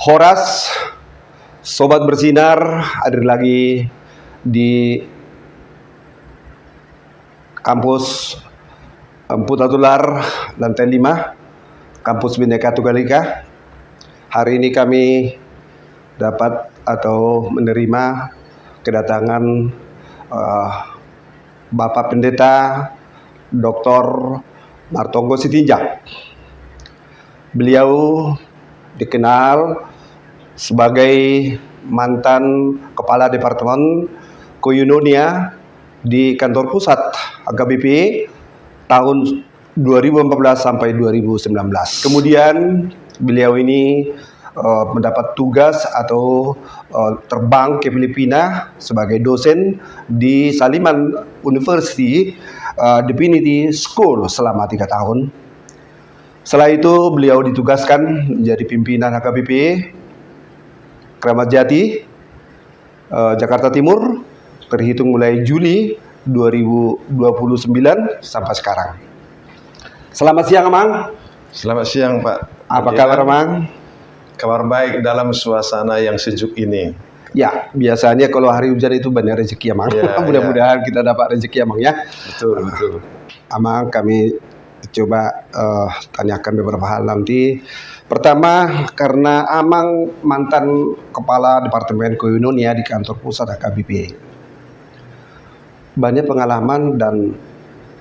Horas, Sobat Bersinar, hadir lagi di kampus Empu Tatular, lantai 5, kampus Bhinneka Tunggal Ika. Hari ini kami dapat atau menerima kedatangan Bapak Pendeta Dr. Martonggo Sitinjak. Beliau dikenal sebagai mantan Kepala Departemen Koinonia di kantor pusat HKBP tahun 2014 sampai 2019. Kemudian beliau ini mendapat tugas atau terbang ke Filipina sebagai dosen di Saliman University Divinity School selama 3 tahun. Setelah itu beliau ditugaskan menjadi pimpinan HKBP Kramat Jati, Jakarta Timur, terhitung mulai Juli 2029 sampai sekarang. Selamat siang, Amang. Selamat siang, Pak. Apa kabar, Amang? Kabar baik dalam suasana yang sejuk ini. Ya, biasanya kalau hari hujan itu banyak rezeki, Amang. Mudah-mudahan kita dapat rezeki, Amang, ya. Betul, betul. Amang, kami coba tanyakan beberapa hal nanti. Pertama, karena Amang mantan Kepala Departemen Koinonia di kantor pusat HKBP. Banyak pengalaman dan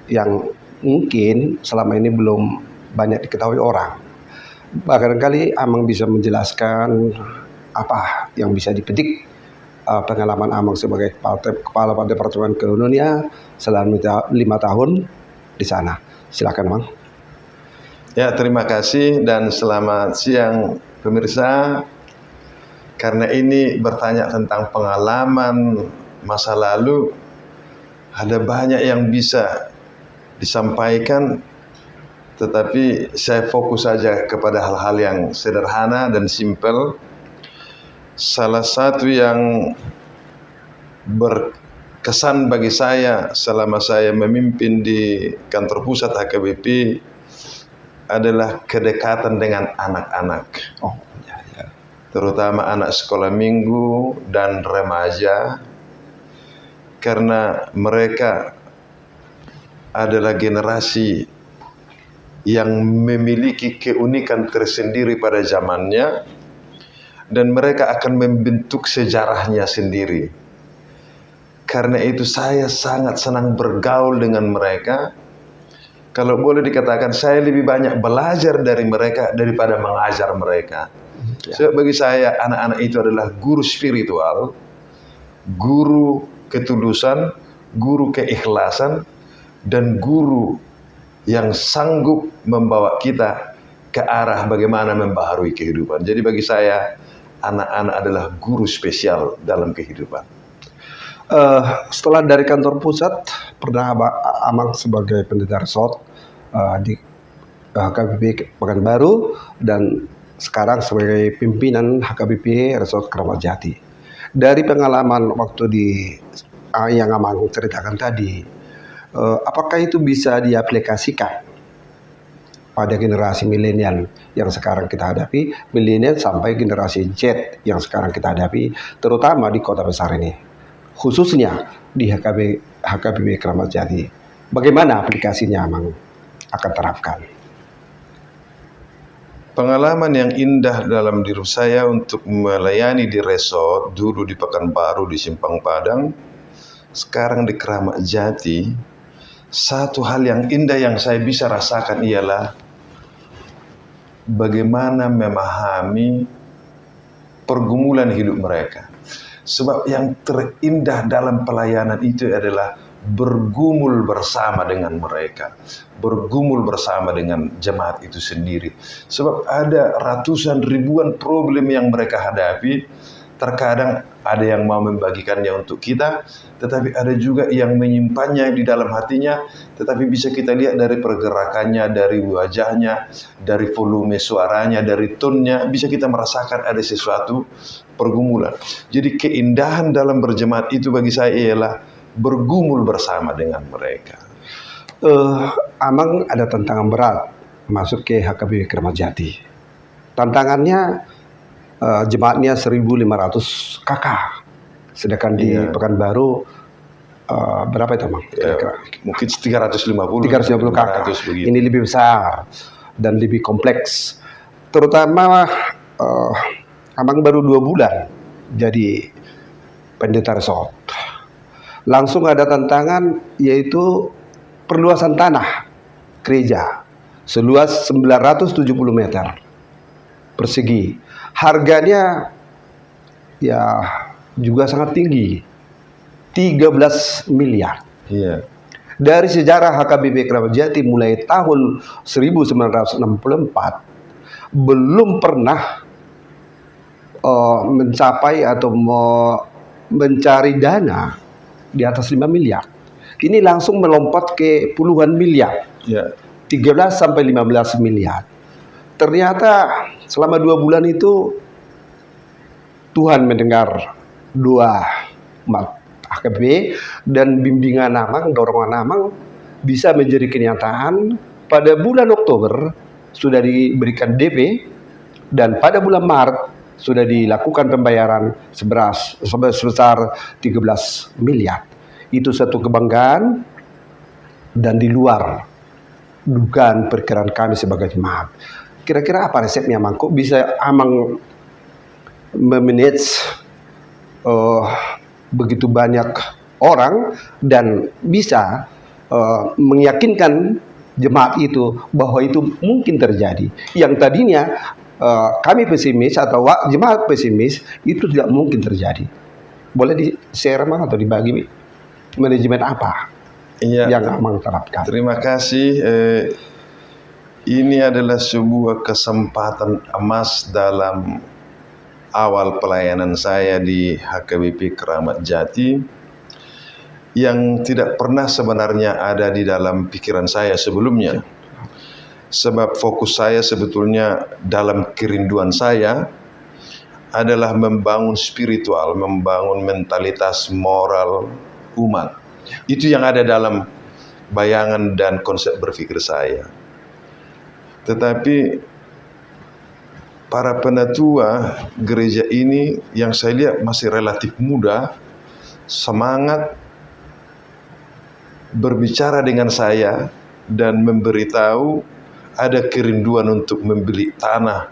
yang mungkin selama ini belum banyak diketahui orang. Barangkali Amang bisa menjelaskan apa yang bisa dipetik pengalaman Amang sebagai Kepala Departemen Koinonia selama 5 tahun di sana. Silakan, Amang. Ya, terima kasih dan selamat siang pemirsa. Karena ini bertanya tentang pengalaman masa lalu, ada banyak yang bisa disampaikan, tetapi saya fokus saja kepada hal-hal yang sederhana dan simpel. Salah satu yang berkesan bagi saya selama saya memimpin di kantor pusat HKBP adalah kedekatan dengan anak-anak. Terutama anak sekolah minggu dan remaja, karena mereka adalah generasi yang memiliki keunikan tersendiri pada zamannya, dan mereka akan membentuk sejarahnya sendiri. Karena itu saya sangat senang bergaul dengan mereka. Kalau boleh dikatakan, saya lebih banyak belajar dari mereka daripada mengajar mereka. Sebab bagi saya anak-anak itu adalah guru spiritual, guru ketulusan, guru keikhlasan, dan guru yang sanggup membawa kita ke arah bagaimana membaharui kehidupan. Jadi bagi saya, anak-anak adalah guru spesial dalam kehidupan. Setelah dari kantor pusat, pernah Amang sebagai pendeta resort di HKBP Pekanbaru, dan sekarang sebagai pimpinan HKBP Resort Kramat Jati. Dari pengalaman waktu di yang Amang ceritakan tadi, apakah itu bisa diaplikasikan pada generasi milenial yang sekarang kita hadapi, milenial sampai generasi Z yang sekarang kita hadapi, terutama di kota besar ini, khususnya di HKBP Kramat Jati? Bagaimana aplikasinya Amang akan terapkan? Pengalaman yang indah dalam diri saya untuk melayani di resort, dulu di Pekanbaru di Simpang Padang, sekarang di Kramat Jati. Satu hal yang indah yang saya bisa rasakan ialah bagaimana memahami pergumulan hidup mereka. Sebab yang terindah dalam pelayanan itu adalah bergumul bersama dengan mereka, bergumul bersama dengan jemaat itu sendiri. Sebab ada ratusan ribuan problem yang mereka hadapi. Terkadang ada yang mau membagikannya untuk kita, tetapi ada juga yang menyimpannya di dalam hatinya. Tetapi bisa kita lihat dari pergerakannya, dari wajahnya, dari volume suaranya, dari tonnya, bisa kita merasakan ada sesuatu pergumulan. Jadi keindahan dalam berjemaat itu bagi saya ialah bergumul bersama dengan mereka. Amang ada tantangan berat masuk ke HKBP Kramat Jati. Tantangannya jemaatnya 1.500 kakak. Sedangkan di Iya. Pekanbaru berapa itu, Bang? Kira-kira? Mungkin 350 350 kakak. 500 begitu. Ini lebih besar dan lebih kompleks. Terutama Abang baru 2 bulan jadi pendeta resort. Langsung ada tantangan, yaitu perluasan tanah gereja seluas 970 meter persegi. Harganya ya juga sangat tinggi, 13 miliar. Iya. Dari sejarah HKBP Keramat Jati mulai tahun 1964 belum pernah mencapai atau mencari dana di atas 5 miliar. Ini langsung melompat ke puluhan miliar, Iya. 13 sampai 15 miliar. Ternyata selama 2 bulan itu Tuhan mendengar doa umat HKBP dan bimbingan Amang, dorongan Amang bisa menjadi kenyataan. Pada bulan Oktober sudah diberikan DP dan pada bulan Maret sudah dilakukan pembayaran sebesar 13 miliar. Itu satu kebanggaan dan di luar dugaan perkiraan kami sebagai jemaat. Kira-kira apa resepnya, Mang? Kok bisa Amang memanage begitu banyak orang dan bisa meyakinkan jemaat itu bahwa itu mungkin terjadi. Yang tadinya kami pesimis atau jemaat pesimis, itu tidak mungkin terjadi. Boleh di-share, Mang, atau dibagi manajemen apa Iya. yang Amang terapkan? Terima kasih. Ini adalah sebuah kesempatan emas dalam awal pelayanan saya di HKBP Keramat Jati yang tidak pernah sebenarnya ada di dalam pikiran saya sebelumnya. Sebab fokus saya sebetulnya dalam kerinduan saya adalah membangun spiritual, membangun mentalitas moral umat. Itu yang ada dalam bayangan dan konsep berpikir saya. Tetapi para penatua gereja ini yang saya lihat masih relatif muda, semangat berbicara dengan saya dan memberitahu ada kerinduan untuk membeli tanah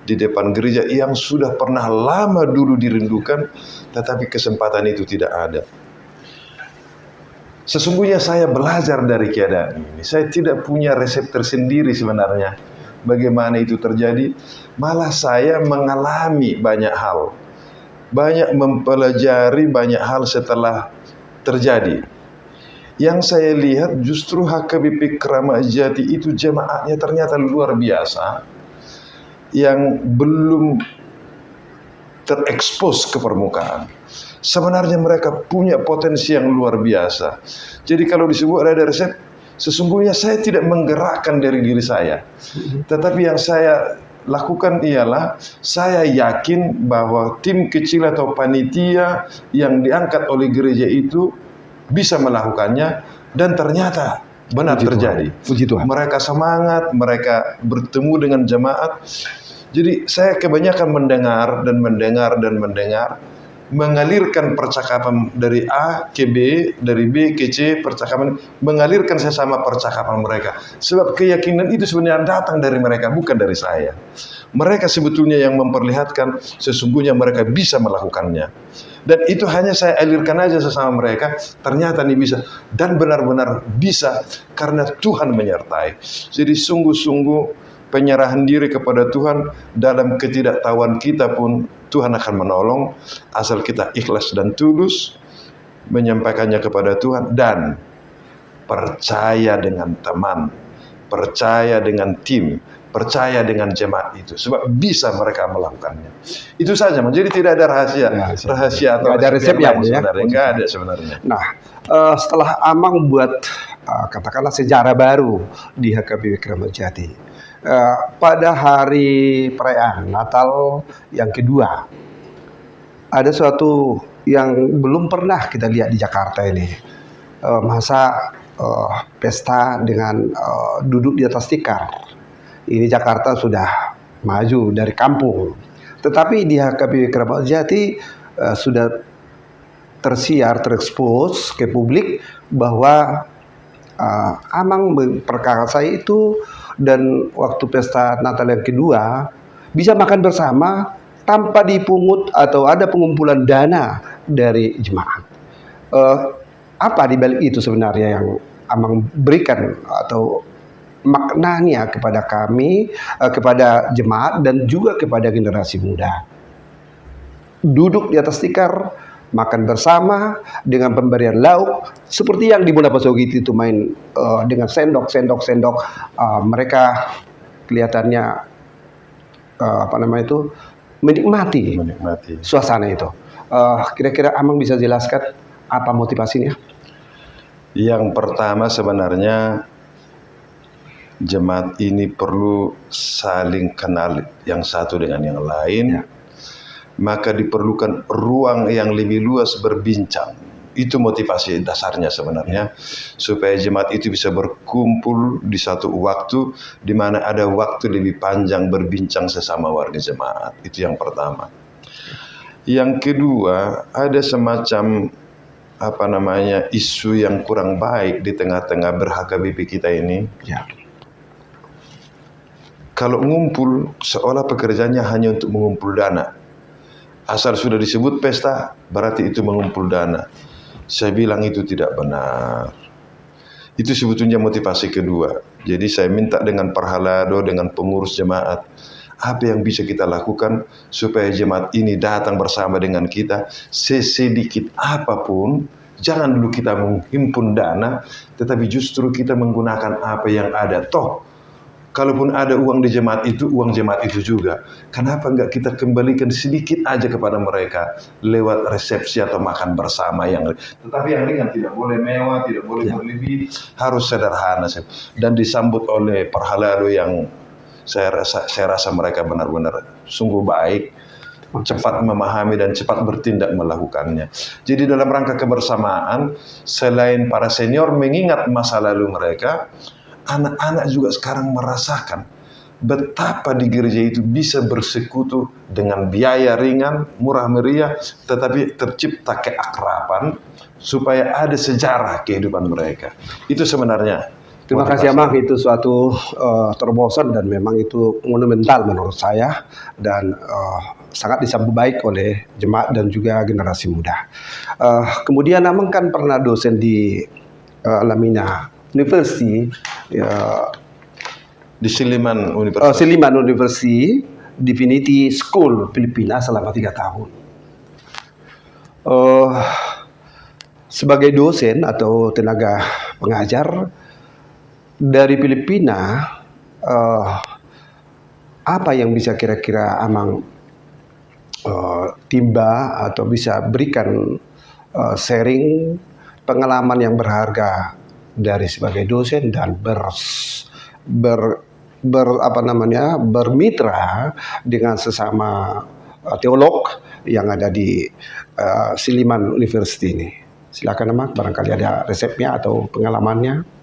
di depan gereja yang sudah pernah lama dulu dirindukan, tetapi kesempatan itu tidak ada. Sesungguhnya saya belajar dari keadaan ini. Saya tidak punya resep tersendiri sebenarnya bagaimana itu terjadi. Malah saya mengalami banyak hal, banyak mempelajari banyak hal setelah terjadi. Yang saya lihat justru HKBP Keramat Jati itu jemaatnya ternyata luar biasa, yang belum terekspos ke permukaan. Sebenarnya mereka punya potensi yang luar biasa. Jadi kalau disebut ada resep, sesungguhnya saya tidak menggerakkan dari diri saya. Tetapi yang saya lakukan ialah saya yakin bahwa tim kecil atau panitia yang diangkat oleh gereja itu bisa melakukannya, dan ternyata benar terjadi. Puji Tuhan. Mereka semangat, mereka bertemu dengan jemaat. Jadi saya kebanyakan mendengar, mengalirkan percakapan dari A ke B, dari B ke C, percakapan mengalirkan sesama percakapan mereka. Sebab keyakinan itu sebenarnya datang dari mereka, bukan dari saya. Mereka sebetulnya yang memperlihatkan sesungguhnya mereka bisa melakukannya. Dan itu hanya saya alirkan aja sesama mereka, ternyata ini bisa. Dan benar-benar bisa karena Tuhan menyertai. Jadi sungguh-sungguh penyerahan diri kepada Tuhan, dalam ketidaktahuan kita pun Tuhan akan menolong, asal kita ikhlas dan tulus menyampaikannya kepada Tuhan dan percaya dengan teman, percaya dengan tim, percaya dengan jemaat itu, sebab bisa mereka melakukannya. Itu saja, jadi tidak ada rahasia atau ada resep yang lain, sebenarnya. Nggak ada sebenarnya. Nah, setelah Amang buat katakanlah sejarah baru di HKBP Keramat Jati, pada hari perayaan Natal yang kedua, ada suatu yang belum pernah kita lihat di Jakarta ini. Masa pesta dengan duduk di atas tikar. Ini Jakarta sudah maju dari kampung. Tetapi di HKBP Keramat Jati sudah tersiar, terekspos ke publik bahwa Amang memperkasai itu, dan waktu pesta Natal yang kedua bisa makan bersama tanpa dipungut atau ada pengumpulan dana dari jemaat. Apa di balik itu sebenarnya yang Amang berikan atau maknanya kepada kami, kepada jemaat dan juga kepada generasi muda? Duduk di atas tikar, makan bersama dengan pemberian lauk seperti yang di Munapasogi itu main dengan sendok. Mereka kelihatannya menikmati suasana itu. Kira-kira Amang bisa jelaskan apa motivasinya? Yang pertama sebenarnya jemaat ini perlu saling kenal yang satu dengan yang lain. Ya. Maka diperlukan ruang yang lebih luas berbincang. Itu motivasi dasarnya sebenarnya, supaya jemaat itu bisa berkumpul di satu waktu di mana ada waktu lebih panjang berbincang sesama warga jemaat. Itu yang pertama. Yang kedua, ada semacam isu yang kurang baik di tengah-tengah ber-HKBP kita ini. Ya. Kalau ngumpul seolah pekerjaannya hanya untuk mengumpul dana. Asal sudah disebut pesta, berarti itu mengumpul dana. Saya bilang itu tidak benar. Itu sebetulnya motivasi kedua. Jadi saya minta dengan Parhalado, dengan pengurus jemaat, apa yang bisa kita lakukan supaya jemaat ini datang bersama dengan kita, sesedikit apapun. Jangan dulu kita menghimpun dana, tetapi justru kita menggunakan apa yang ada. Toh, kalaupun ada uang di jemaat itu, uang jemaat itu juga. Kenapa enggak kita kembalikan sedikit aja kepada mereka lewat resepsi atau makan bersama yang. Tetapi yang ringan, tidak boleh mewah, tidak boleh berlebih, harus sederhana. Dan disambut oleh Parhalado yang saya rasa mereka benar-benar sungguh baik, cepat memahami dan cepat bertindak melakukannya. Jadi dalam rangka kebersamaan, selain para senior mengingat masa lalu mereka, anak-anak juga sekarang merasakan betapa di gereja itu bisa bersekutu dengan biaya ringan, murah meriah, tetapi tercipta keakraban supaya ada sejarah kehidupan mereka. Itu sebenarnya. Terima kasih Amang, itu suatu terobosan dan memang itu monumental menurut saya, dan sangat disambut baik oleh jemaat dan juga generasi muda. Kemudian Amang kan pernah dosen di Lamina University, di Silliman University. Silliman University Divinity School Filipina selama 3 tahun. Sebagai dosen atau tenaga pengajar dari Filipina, apa yang bisa kira-kira Amang timba atau bisa berikan sharing pengalaman yang berharga dari sebagai dosen dan bermitra dengan sesama teolog yang ada di Silliman University ini. Silakan Amang, barangkali ada resepnya atau pengalamannya.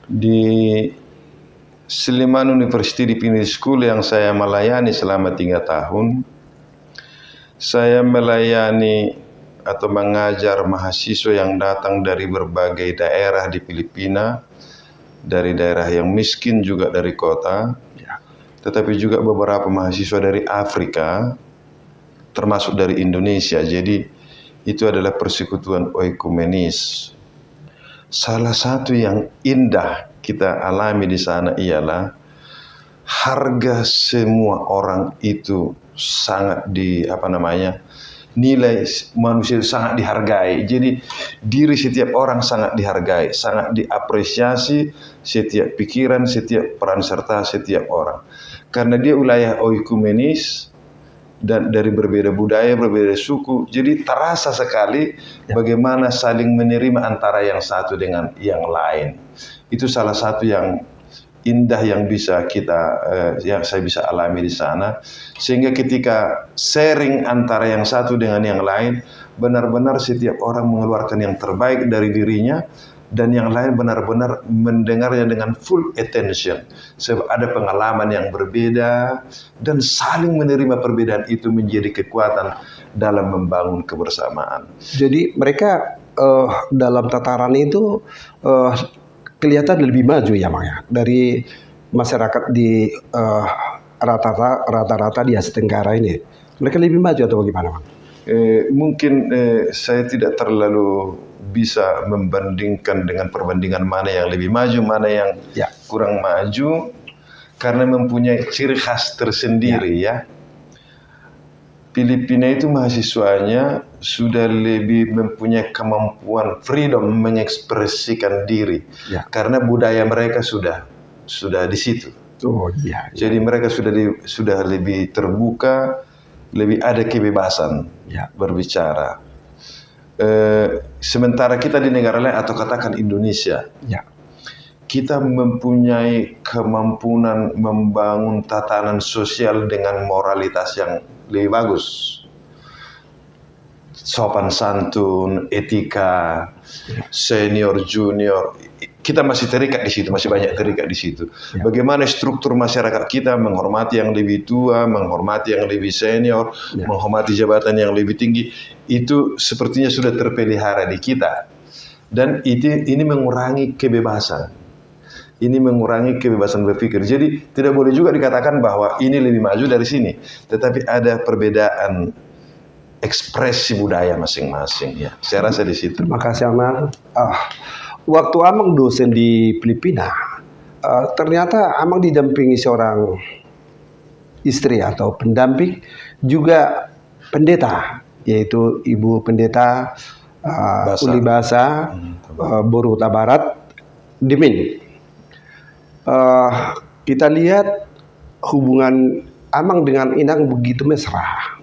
Di Silliman University Divinity School yang saya melayani selama 3 tahun, saya melayani atau mengajar mahasiswa yang datang dari berbagai daerah di Filipina, dari daerah yang miskin juga dari kota, tetapi juga beberapa mahasiswa dari Afrika, termasuk dari Indonesia. Jadi itu adalah persekutuan oikumenis. Salah satu yang indah kita alami di sana ialah harga semua orang itu sangat nilai manusia itu sangat dihargai. Jadi diri setiap orang sangat dihargai, sangat diapresiasi, setiap pikiran, setiap peran serta setiap orang. Karena dia wilayah oikumenis dan dari berbeda budaya, berbeda suku. Jadi terasa sekali bagaimana saling menerima antara yang satu dengan yang lain. Itu salah satu yang indah yang bisa yang saya bisa alami di sana, sehingga ketika sharing antara yang satu dengan yang lain, benar-benar setiap orang mengeluarkan yang terbaik dari dirinya, dan yang lain benar-benar mendengarnya dengan full attention. Sebab ada pengalaman yang berbeda dan saling menerima perbedaan itu menjadi kekuatan dalam membangun kebersamaan. Jadi mereka dalam tataran itu kelihatan lebih maju ya Mang ya, dari masyarakat di rata-rata di Asia Tenggara ini. Mereka lebih maju atau bagaimana Mang? Mungkin saya tidak terlalu bisa membandingkan dengan perbandingan mana yang lebih maju, mana yang kurang maju, karena mempunyai ciri khas tersendiri ya. Filipina itu mahasiswanya sudah lebih mempunyai kemampuan freedom mengekspresikan diri, karena budaya mereka sudah di situ. Jadi mereka sudah lebih terbuka, lebih ada kebebasan berbicara. Sementara kita di negara lain atau katakan Indonesia, kita mempunyai kemampuan membangun tatanan sosial dengan moralitas yang lebih bagus. Sopan santun, etika, senior, junior, kita masih terikat di situ, masih banyak terikat di situ. Bagaimana struktur masyarakat kita menghormati yang lebih tua, menghormati yang lebih senior, menghormati jabatan yang lebih tinggi, itu sepertinya sudah terpelihara di kita. Dan ini mengurangi kebebasan. Ini mengurangi kebebasan berpikir. Jadi tidak boleh juga dikatakan bahwa ini lebih maju dari sini. Tetapi ada perbedaan ekspresi budaya masing-masing ya. Saya rasa di situ. Terima kasih Amang. Waktu Amang dosen di Filipina, ternyata Amang didampingi seorang istri atau pendamping, juga pendeta, yaitu Ibu Pendeta Uli Basa Boru Huta Barat, Dimin. Kita lihat hubungan Amang dengan Inang begitu mesra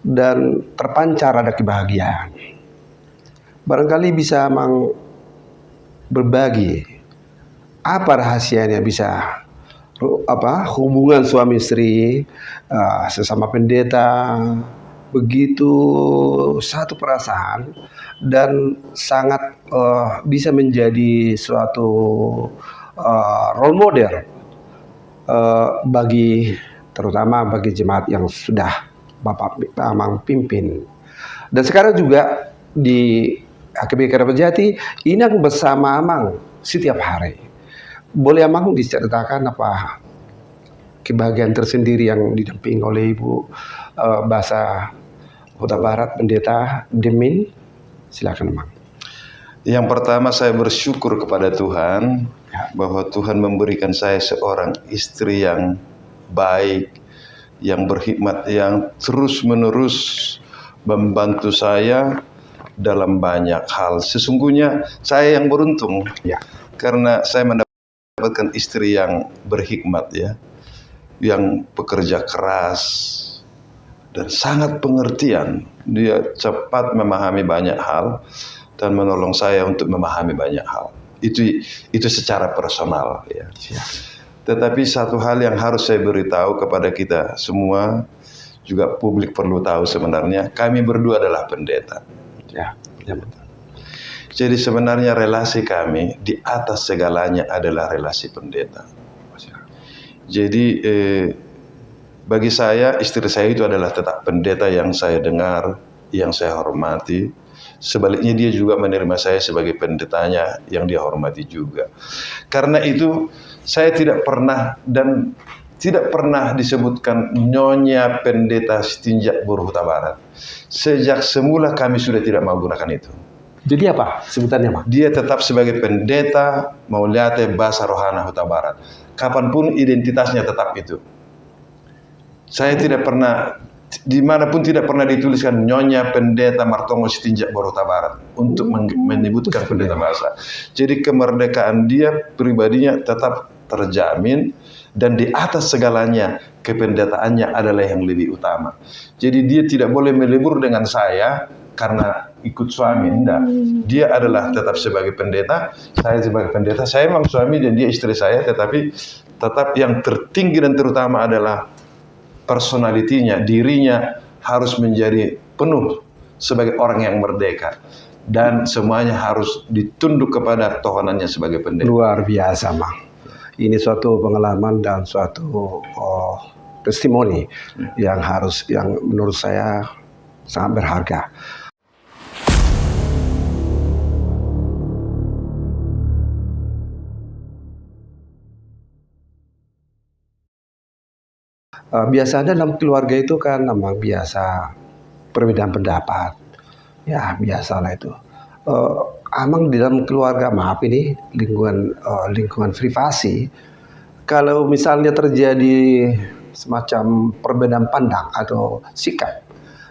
dan terpancar ada kebahagiaan. Barangkali bisa Amang berbagi apa rahasianya bisa hubungan suami istri sesama pendeta begitu satu perasaan dan sangat bisa menjadi suatu role model terutama bagi jemaat yang sudah Bapak Amang pimpin. Dan sekarang juga di HKBP Kerapajati, Inang bersama Amang setiap hari. Boleh Amang diceritakan apa kebahagiaan tersendiri yang didampingi oleh Ibu Basa Huta Barat, Pendeta Dimin? Silakan Amang. Yang pertama saya bersyukur kepada Tuhan bahwa Tuhan memberikan saya seorang istri yang baik, yang berhikmat, yang terus-menerus membantu saya dalam banyak hal. Sesungguhnya saya yang beruntung karena saya mendapatkan istri yang berhikmat yang pekerja keras dan sangat pengertian. Dia cepat memahami banyak hal dan menolong saya untuk memahami banyak hal. Itu secara personal Tetapi satu hal yang harus saya beritahu kepada kita semua, juga publik perlu tahu sebenarnya, kami berdua adalah pendeta. Jadi sebenarnya relasi kami di atas segalanya adalah relasi pendeta. Jadi bagi saya, istri saya itu adalah tetap pendeta yang saya dengar, yang saya hormati. Sebaliknya dia juga menerima saya sebagai pendetanya yang dia hormati juga. Karena itu saya tidak pernah disebutkan Nyonya Pendeta Setinjak Boru Huta Barat. Sejak semula kami sudah tidak mau gunakan itu. Jadi apa sebutannya Pak? Dia tetap sebagai Pendeta Mauliate Basa Rohana Huta Barat. Kapanpun identitasnya tetap itu. Saya tidak pernah, dimanapun tidak pernah dituliskan Nyonya Pendeta Martongo Setinjak Boru Huta Barat untuk menyebutkan pendeta Basa. Jadi kemerdekaan dia pribadinya tetap terjamin, dan di atas segalanya kependetaannya adalah yang lebih utama. Jadi dia tidak boleh melebur dengan saya karena ikut suami, enggak. Dia adalah tetap sebagai pendeta, saya sebagai pendeta. Saya memang suami dan dia istri saya, tetapi tetap yang tertinggi dan terutama adalah personalitinya, dirinya harus menjadi penuh sebagai orang yang merdeka. Dan semuanya harus ditunduk kepada tohanannya sebagai pendeta. Luar biasa, Mang. Ini suatu pengalaman dan suatu testimoni yang menurut saya sangat berharga. Biasanya dalam keluarga itu kan memang biasa perbedaan pendapat. Ya, biasalah itu. Amang di dalam keluarga, maaf ini lingkungan privasi, kalau misalnya terjadi semacam perbedaan pandang atau sikap,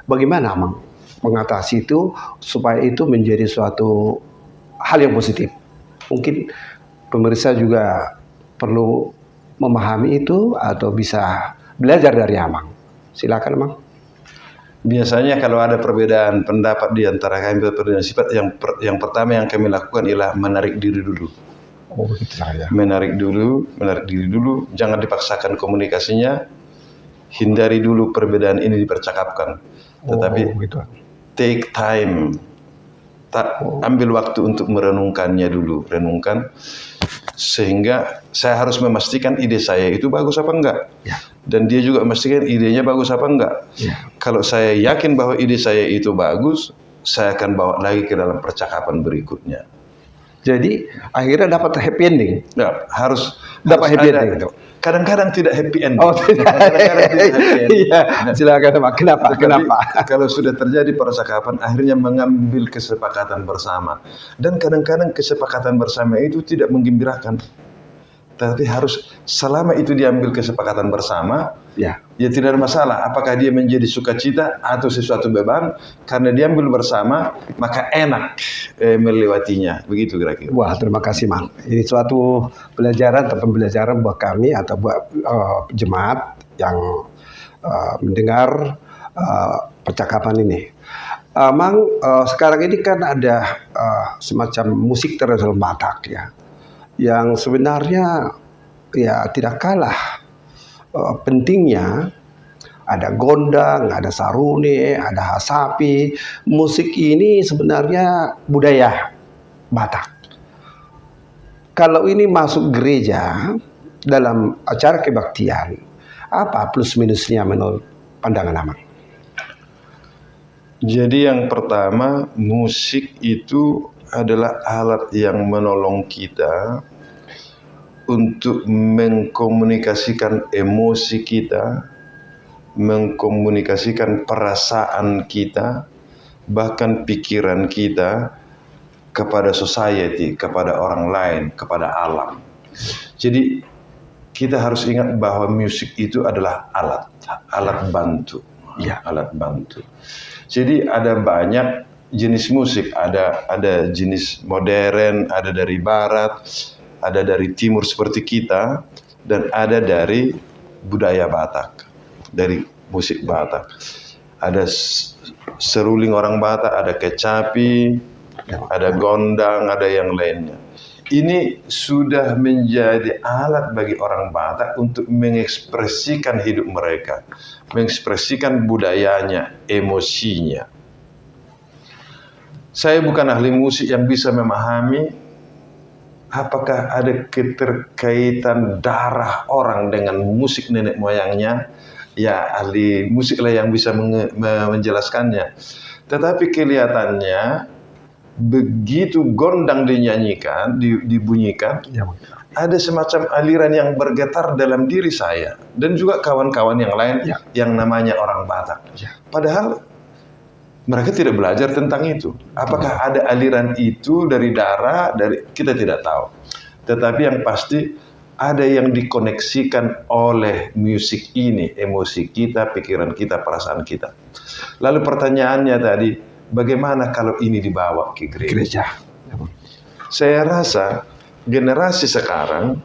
bagaimana Amang mengatasi itu supaya itu menjadi suatu hal yang positif? Mungkin pemirsa juga perlu memahami itu atau bisa belajar dari Amang. Silakan Amang. Biasanya kalau ada perbedaan pendapat di antara kami, perbedaan sifat, yang pertama yang kami lakukan ialah menarik diri dulu. Oh, begitu ya. Menarik diri dulu, jangan dipaksakan komunikasinya, hindari dulu perbedaan ini dipercakapkan. Tetapi gitu. take time, ambil waktu untuk merenungkannya dulu, renungkan, sehingga saya harus memastikan ide saya itu bagus apa enggak. Ya. Dan dia juga memastikan idenya bagus apa enggak. Ya. Kalau saya yakin bahwa ide saya itu bagus, saya akan bawa lagi ke dalam percakapan berikutnya. Jadi akhirnya dapat happy ending. Ya, harus happy ada, ending itu. Kadang-kadang tidak happy ending. Oh, tidak. Kadang-kadang tidak happy ending. Iya, silakan Pak. Kenapa? Tetapi, Kenapa? kalau sudah terjadi percakapan, akhirnya mengambil kesepakatan bersama. Dan kadang-kadang kesepakatan bersama itu tidak menggembirakan. Tapi harus selama itu diambil kesepakatan bersama, ya tidak ada masalah. Apakah dia menjadi sukacita atau sesuatu beban, karena diambil bersama, maka enak melewatinya. Begitu kira-kira. Wah, terima kasih Mang. Ini suatu pembelajaran buat kami atau buat jemaat yang mendengar percakapan ini. Mang, sekarang ini kan ada semacam musik tradisional Batak ya, yang sebenarnya ya tidak kalah pentingnya. Ada gondang, ada sarune, ada hasapi. Musik ini sebenarnya budaya Batak. Kalau ini masuk gereja dalam acara kebaktian, apa plus minusnya menurut pandangan Amang? Jadi yang pertama, musik itu adalah alat yang menolong kita untuk mengkomunikasikan emosi kita, mengkomunikasikan perasaan kita, bahkan pikiran kita kepada society, kepada orang lain, kepada alam. Jadi kita harus ingat bahwa musik itu adalah alat bantu. Ya, alat bantu. Jadi ada banyak jenis musik, ada jenis modern, ada dari barat, ada dari timur seperti kita, dan ada dari budaya Batak, dari musik Batak. Ada seruling orang Batak, ada kecapi, ada gondang, ada yang lainnya. Ini sudah menjadi alat bagi orang Batak untuk mengekspresikan hidup mereka, mengekspresikan budayanya, emosinya. Saya bukan ahli musik yang bisa memahami apakah ada keterkaitan darah orang dengan musik nenek moyangnya. Ya, ahli musiklah yang bisa menjelaskannya. Tetapi kelihatannya begitu gondang dinyanyikan, dibunyikan, ya, ada semacam aliran yang bergetar dalam diri saya dan juga kawan-kawan yang lain, ya, yang namanya orang Batak. Ya. Padahal mereka tidak belajar tentang itu. Apakah ada aliran itu dari darah, kita tidak tahu. Tetapi yang pasti ada yang dikoneksikan oleh musik ini, emosi kita, pikiran kita, perasaan kita. Lalu pertanyaannya tadi, bagaimana kalau ini dibawa ke gereja? Saya rasa generasi sekarang,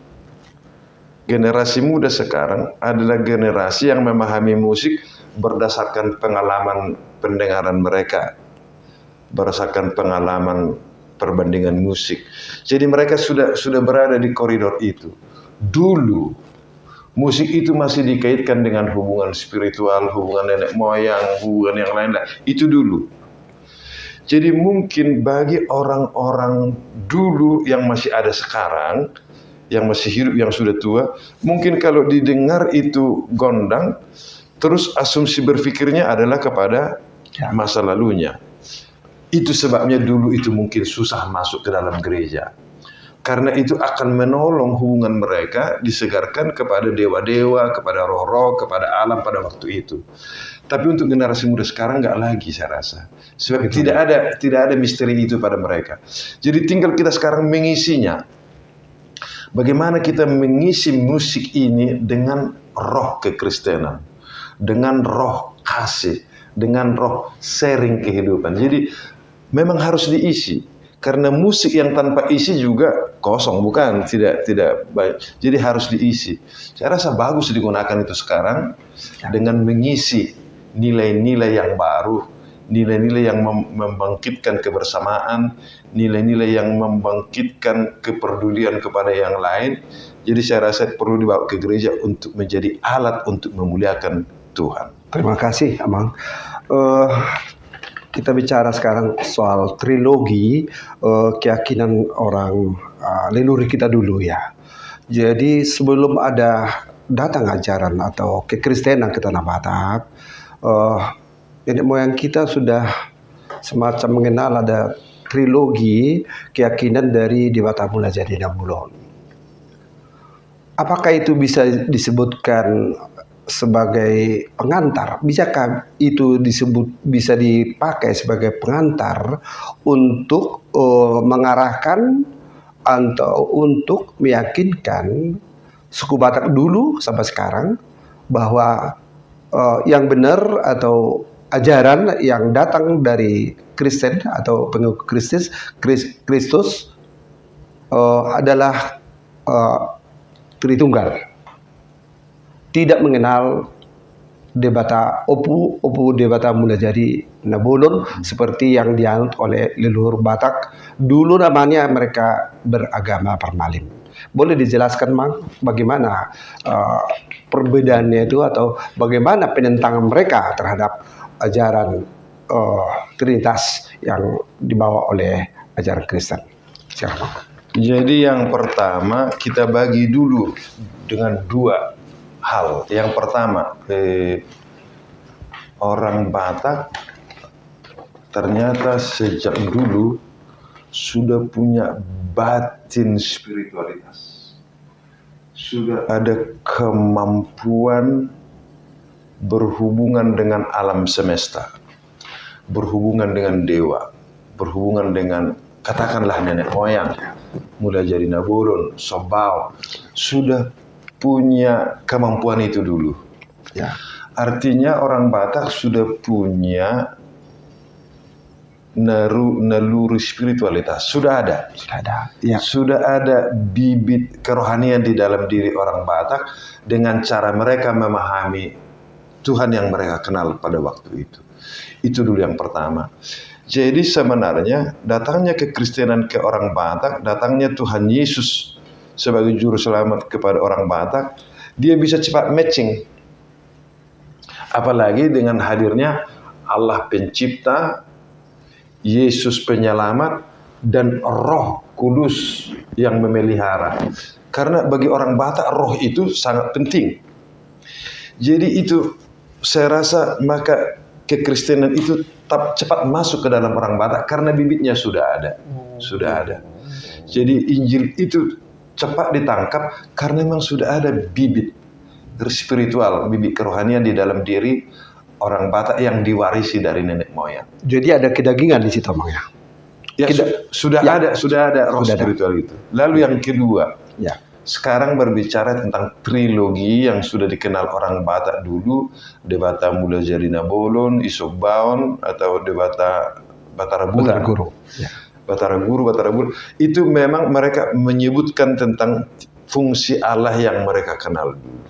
generasi muda sekarang adalah generasi yang memahami musik berdasarkan pengalaman pendengaran mereka, berdasarkan pengalaman perbandingan musik. Jadi mereka sudah berada di koridor itu. Dulu musik itu masih dikaitkan dengan hubungan spiritual, hubungan nenek moyang, hubungan yang lain. Itu dulu. Jadi mungkin bagi orang-orang dulu yang masih ada sekarang, yang masih hidup, yang sudah tua, mungkin kalau didengar itu gondang, terus asumsi berpikirnya adalah kepada masa lalunya. Itu sebabnya dulu itu mungkin susah masuk ke dalam gereja. Karena itu akan menolong hubungan mereka disegarkan kepada dewa-dewa, kepada roh-roh, kepada alam pada waktu itu. Tapi untuk generasi muda sekarang nggak lagi, saya rasa. Sebab tidak ada misteri itu pada mereka. Jadi tinggal kita sekarang mengisinya. Bagaimana kita mengisi musik ini dengan roh kekristenan, dengan roh kasih, dengan roh sharing kehidupan. Jadi memang harus diisi. Karena musik yang tanpa isi juga kosong, bukan? Tidak baik. Jadi harus diisi. Saya rasa bagus digunakan itu sekarang dengan mengisi nilai-nilai yang baru, nilai-nilai yang membangkitkan kebersamaan, nilai-nilai yang membangkitkan kepedulian kepada yang lain. Jadi saya rasa perlu dibawa ke gereja untuk menjadi alat untuk memuliakan Tuhan. Terima kasih, Amang. Kita bicara sekarang soal trilogi, keyakinan orang leluhur kita dulu ya. Jadi sebelum ada datang ajaran atau kekristenan ke Tanah Batak, nenek moyang kita sudah semacam mengenal ada trilogi keyakinan dari Dewata Mula Jadi Nabulon. Apakah itu bisa disebutkan sebagai pengantar? Bisakah itu bisa dipakai sebagai pengantar untuk mengarahkan atau untuk meyakinkan suku Batak dulu sampai sekarang bahwa yang benar atau ajaran yang datang dari Kristen atau pengikut Kristus adalah Tritunggal, tidak mengenal Dewata Opu Dewata Mula Jadi Nabulon seperti yang dianut oleh leluhur Batak. Dulu namanya mereka beragama Parmalin. Boleh dijelaskan, Mang, bagaimana perbedaannya itu atau bagaimana penentangan mereka terhadap ajaran Trinitas yang dibawa oleh ajaran Kristen? Silakan. Jadi yang pertama kita bagi dulu dengan dua hal. Yang pertama, orang Batak ternyata sejak dulu sudah punya batin spiritualitas. Sudah ada kemampuan berhubungan dengan alam semesta, berhubungan dengan dewa, berhubungan dengan katakanlah nenek moyang, Mula Jadi Nabulon, Sobao, sudah punya kemampuan itu dulu. Ya. Artinya orang Batak sudah punya naluri spiritualitas, sudah ada. Sudah ada. Ya. Sudah ada bibit kerohanian di dalam diri orang Batak dengan cara mereka memahami Tuhan yang mereka kenal pada waktu itu. Itu dulu yang pertama. Jadi sebenarnya datangnya kekristenan ke orang Batak, datangnya Tuhan Yesus sebagai juru selamat kepada orang Batak, dia bisa cepat matching. Apalagi dengan hadirnya Allah pencipta, Yesus penyelamat, dan Roh Kudus yang memelihara. Karena bagi orang Batak roh itu sangat penting. Jadi itu saya rasa maka kekristenan itu cepat masuk ke dalam orang Batak karena bibitnya sudah ada. Sudah ada. Jadi Injil itu cepat ditangkap karena memang sudah ada bibit spiritual, bibit kerohanian di dalam diri orang Batak yang diwarisi dari nenek moyang. Jadi ada kedagingan di situ, Mang, ya? Ya, sudah ada roh spiritual itu. Lalu yang kedua, ya, sekarang berbicara tentang trilogi yang sudah dikenal orang Batak dulu, Dewata Mula Jadi Nabulon, Isobaon, atau Dewata Batara Guru. Ya. Batara Guru. Itu memang mereka menyebutkan tentang fungsi Allah yang mereka kenal dulu.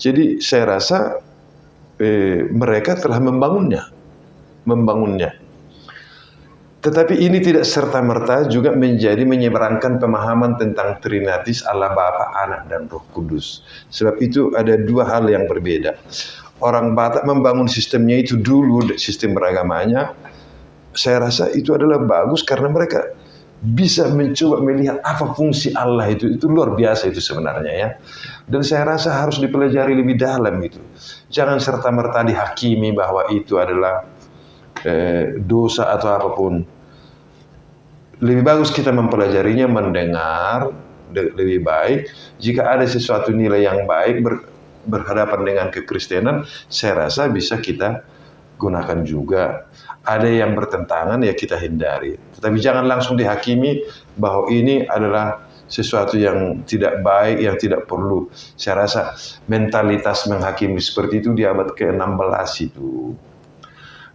Jadi saya rasa mereka telah membangunnya. Tetapi ini tidak serta-merta juga menyeberangkan pemahaman tentang Trinitas Allah Bapa, Anak, dan Roh Kudus. Sebab itu ada dua hal yang berbeda. Orang Batak membangun sistemnya itu dulu, sistem beragamanya, saya rasa itu adalah bagus karena mereka bisa mencoba melihat apa fungsi Allah itu luar biasa itu sebenarnya ya. Dan saya rasa harus dipelajari lebih dalam itu. Jangan serta-merta dihakimi bahwa itu adalah dosa atau apapun. Lebih bagus kita mempelajarinya, mendengar lebih baik. Jika ada sesuatu nilai yang baik berhadapan dengan kekristenan, saya rasa bisa kita gunakan juga. Ada yang bertentangan ya kita hindari. Tetapi jangan langsung dihakimi bahwa ini adalah sesuatu yang tidak baik, yang tidak perlu. Saya rasa mentalitas menghakimi seperti itu di abad ke-16 itu.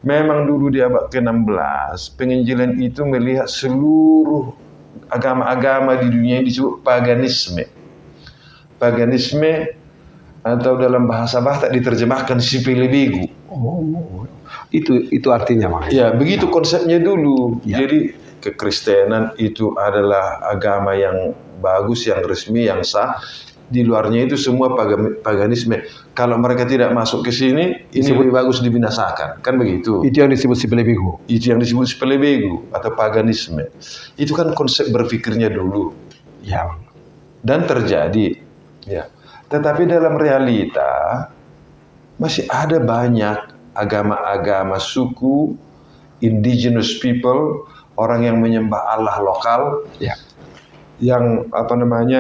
Memang dulu di abad ke-16, penginjilan itu melihat seluruh agama-agama di dunia ini disebut paganisme. Paganisme atau dalam bahasa Batak diterjemahkan sipil begu. Oh, itu artinya, Mang. Ya, begitu konsepnya dulu. Ya. Jadi kekristenan itu adalah agama yang bagus, yang resmi, yang sah. Di luarnya itu semua paganisme. Kalau mereka tidak masuk ke sini, ini lebih bagus dibinasakan. Kan begitu. Itu yang disebut sipilebego. Itu yang disebut sipilebego atau paganisme. Itu kan konsep berpikirnya dulu. Ya, Mang. Dan terjadi. Ya. Tetapi dalam realita masih ada banyak agama-agama suku, indigenous people, orang yang menyembah Allah lokal, Ya. yang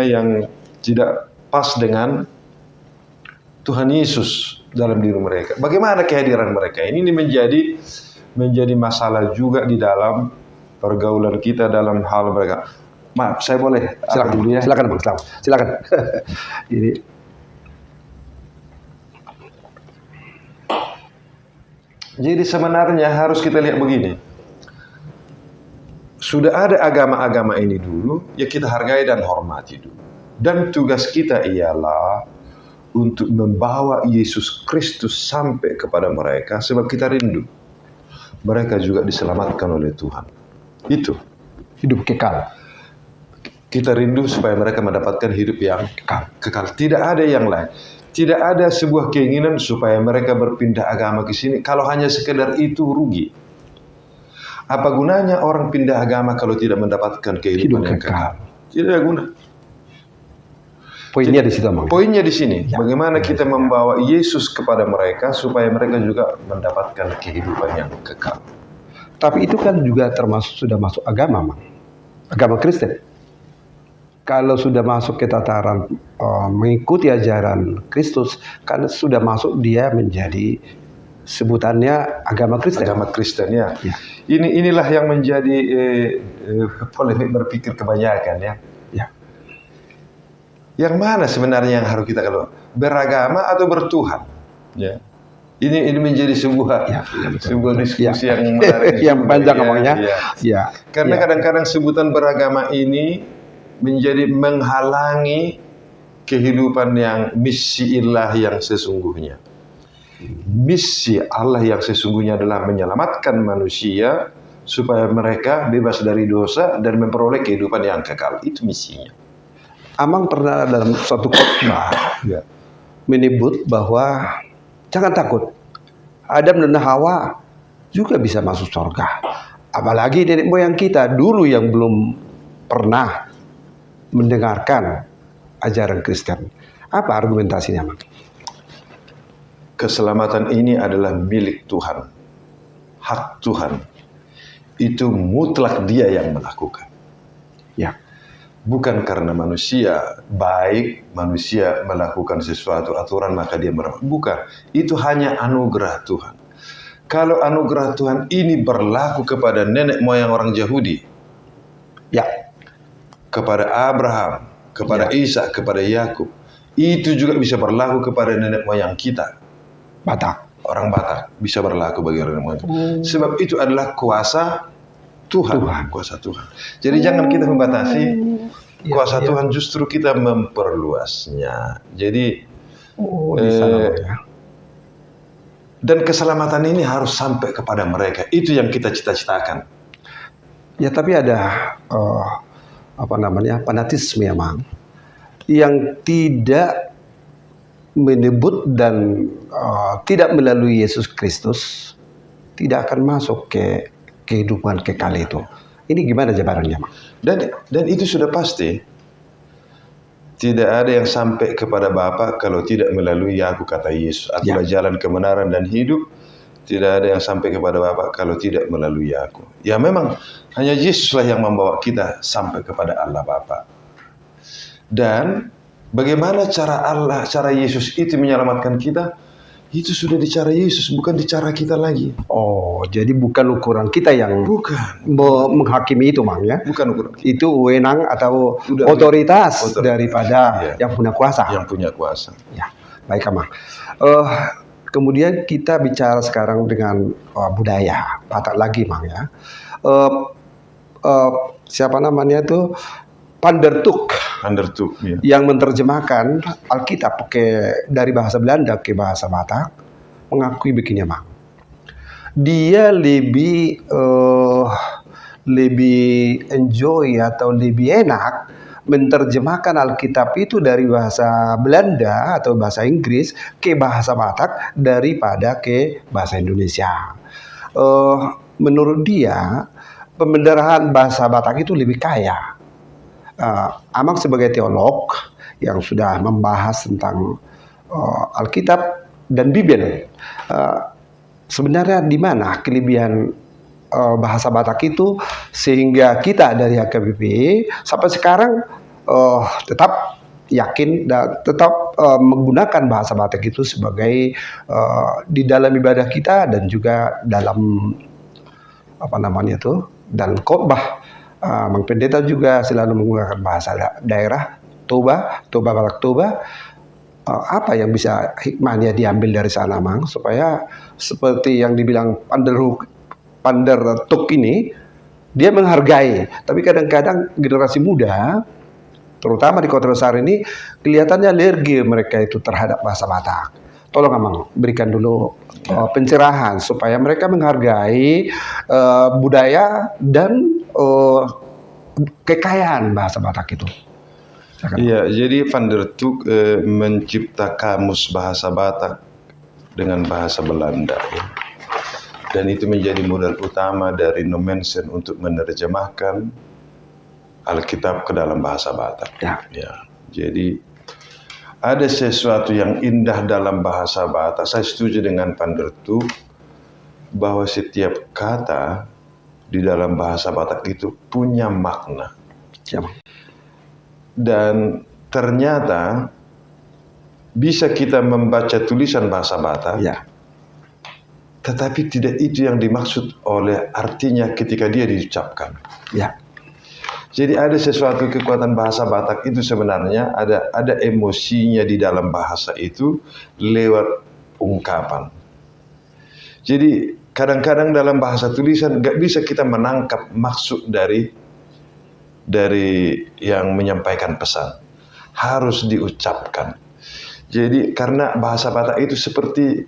yang tidak pas dengan Tuhan Yesus dalam diri mereka. Bagaimana kehadiran mereka? Ini menjadi masalah juga di dalam pergaulan kita dalam hal mereka. Maaf, saya boleh Silakan dulu ya. Silakan, Bang. Silakan. Ini Jadi sebenarnya harus kita lihat begini. Sudah ada agama-agama ini dulu, ya kita hargai dan hormati dulu. Dan tugas kita ialah untuk membawa Yesus Kristus sampai kepada mereka, sebab kita rindu mereka juga diselamatkan oleh Tuhan. Itu. hidup kekal. Kita rindu supaya mereka mendapatkan hidup yang kekal. Tidak ada yang lain. Tidak ada sebuah keinginan supaya mereka berpindah agama ke sini. Kalau hanya sekedar itu rugi. Apa gunanya orang pindah agama kalau tidak mendapatkan kehidupan yang kekal? Tidak ada guna. Poinnya di situ, Bang. Poinnya di sini. Ya. Bagaimana kita membawa Yesus kepada mereka supaya mereka juga mendapatkan kehidupan yang kekal. Tapi itu kan juga sudah masuk agama, Bang. Agama Kristen. Kalau sudah masuk ke tataran mengikuti ajaran Kristus, kan sudah masuk dia menjadi sebutannya agama Kristen. Agama Kristen ya. Ya. Inilah yang menjadi polemik berpikir kebanyakan ya. Ya. Yang mana sebenarnya yang harus kita kalau beragama atau bertuhan? Ya. Ini menjadi sebuah sebuah diskusi yang menarik. Yang panjang ngomongnya. Ya. Ya. Karena kadang-kadang sebutan beragama ini menjadi menghalangi kehidupan yang misi ilahi yang sesungguhnya. Misi Allah yang sesungguhnya adalah menyelamatkan manusia supaya mereka bebas dari dosa dan memperoleh kehidupan yang kekal. Itu misinya. Amang pernah dalam suatu khotbah menyebut bahwa jangan takut, Adam dan Hawa juga bisa masuk surga. Apalagi nenek moyang kita dulu yang belum pernah mendengarkan ajaran Kristen. Apa argumentasinya, Mang? Keselamatan ini adalah milik Tuhan. Hak Tuhan. Itu mutlak dia yang melakukan. Ya. Bukan karena manusia baik, manusia melakukan sesuatu aturan maka dia bukan. Itu hanya anugerah Tuhan. Kalau anugerah Tuhan ini berlaku kepada nenek moyang orang Yahudi, Ya. kepada Abraham, kepada Ishak, kepada Yakub, itu juga bisa berlaku kepada nenek moyang kita. Batak. Orang Batak bisa berlaku bagi nenek moyang. Sebab itu adalah kuasa Tuhan. Kuasa Tuhan. Jadi jangan kita membatasi kuasa Tuhan, justru kita memperluasnya. Jadi di sana, ya. Dan keselamatan ini harus sampai kepada mereka. Itu yang kita cita-citakan. Ya, tapi ada fanatisme ya, Mang, yang tidak menyebut dan tidak melalui Yesus Kristus tidak akan masuk ke kehidupan kekal itu. Ini gimana jabarannya, Mang? Dan itu sudah pasti. Tidak ada yang sampai kepada Bapa kalau tidak melalui aku, kata Yesus. Akulah jalan kebenaran dan hidup. Tidak ada yang sampai kepada Bapa kalau tidak melalui aku. Ya memang hanya Yesuslah yang membawa kita sampai kepada Allah Bapa. Dan bagaimana cara Yesus itu menyelamatkan kita? Itu sudah di cara Yesus, bukan di cara kita lagi. Oh, jadi bukan ukuran kita yang Bukan. menghakimi itu, Mang, ya? Bukan ukuran kita. Itu wewenang atau Udah, otoritas daripada Iya. yang punya kuasa. Yang punya kuasa. Ya, baik, Mang. Kemudian kita bicara sekarang dengan budaya Batak lagi, Mang, ya. Siapa namanya itu? Pandertuk Undertook, ya. yang menerjemahkan Alkitab dari bahasa Belanda ke bahasa Batak mengakui begini, Mang. Dia lebih enjoy atau lebih enak menerjemahkan Alkitab itu dari bahasa Belanda atau bahasa Inggris ke bahasa Batak daripada ke bahasa Indonesia. Menurut dia, pembenaran bahasa Batak itu lebih kaya. Amang sebagai teolog yang sudah membahas tentang Alkitab dan Bibel, sebenarnya di mana kelebihan bahasa Batak itu sehingga kita dari HKBP sampai sekarang tetap yakin dan tetap menggunakan bahasa Batak itu sebagai di dalam ibadah kita dan juga dalam dalam khotbah. Mang Pendeta juga selalu menggunakan bahasa daerah, Toba Batak Toba. Apa yang bisa hikmahnya diambil dari sana, Mang, supaya seperti yang dibilang Pandertuk ini, dia menghargai. Tapi kadang-kadang generasi muda, terutama di Kota Besar ini, kelihatannya alergi mereka itu terhadap bahasa Batak. Tolong, Amang, berikan dulu pencerahan supaya mereka menghargai budaya dan kekayaan bahasa Batak itu. Iya, jadi Van der Toek mencipta kamus bahasa Batak dengan bahasa Belanda, ya. Dan itu menjadi modal utama dari Nommensen untuk menerjemahkan Alkitab ke dalam bahasa Batak. Ya. Jadi ada sesuatu yang indah dalam bahasa Batak. Saya setuju dengan Van der Toek bahwa setiap kata di dalam bahasa Batak itu punya makna. Ya. Dan ternyata bisa kita membaca tulisan bahasa Batak, Ya. tetapi tidak itu yang dimaksud oleh artinya ketika dia diucapkan. Ya. Jadi ada sesuatu kekuatan bahasa Batak itu sebenarnya ada emosinya di dalam bahasa itu lewat ungkapan. Jadi kadang-kadang dalam bahasa tulisan nggak bisa kita menangkap maksud dari yang menyampaikan pesan. Harus diucapkan. Jadi karena bahasa Batak itu seperti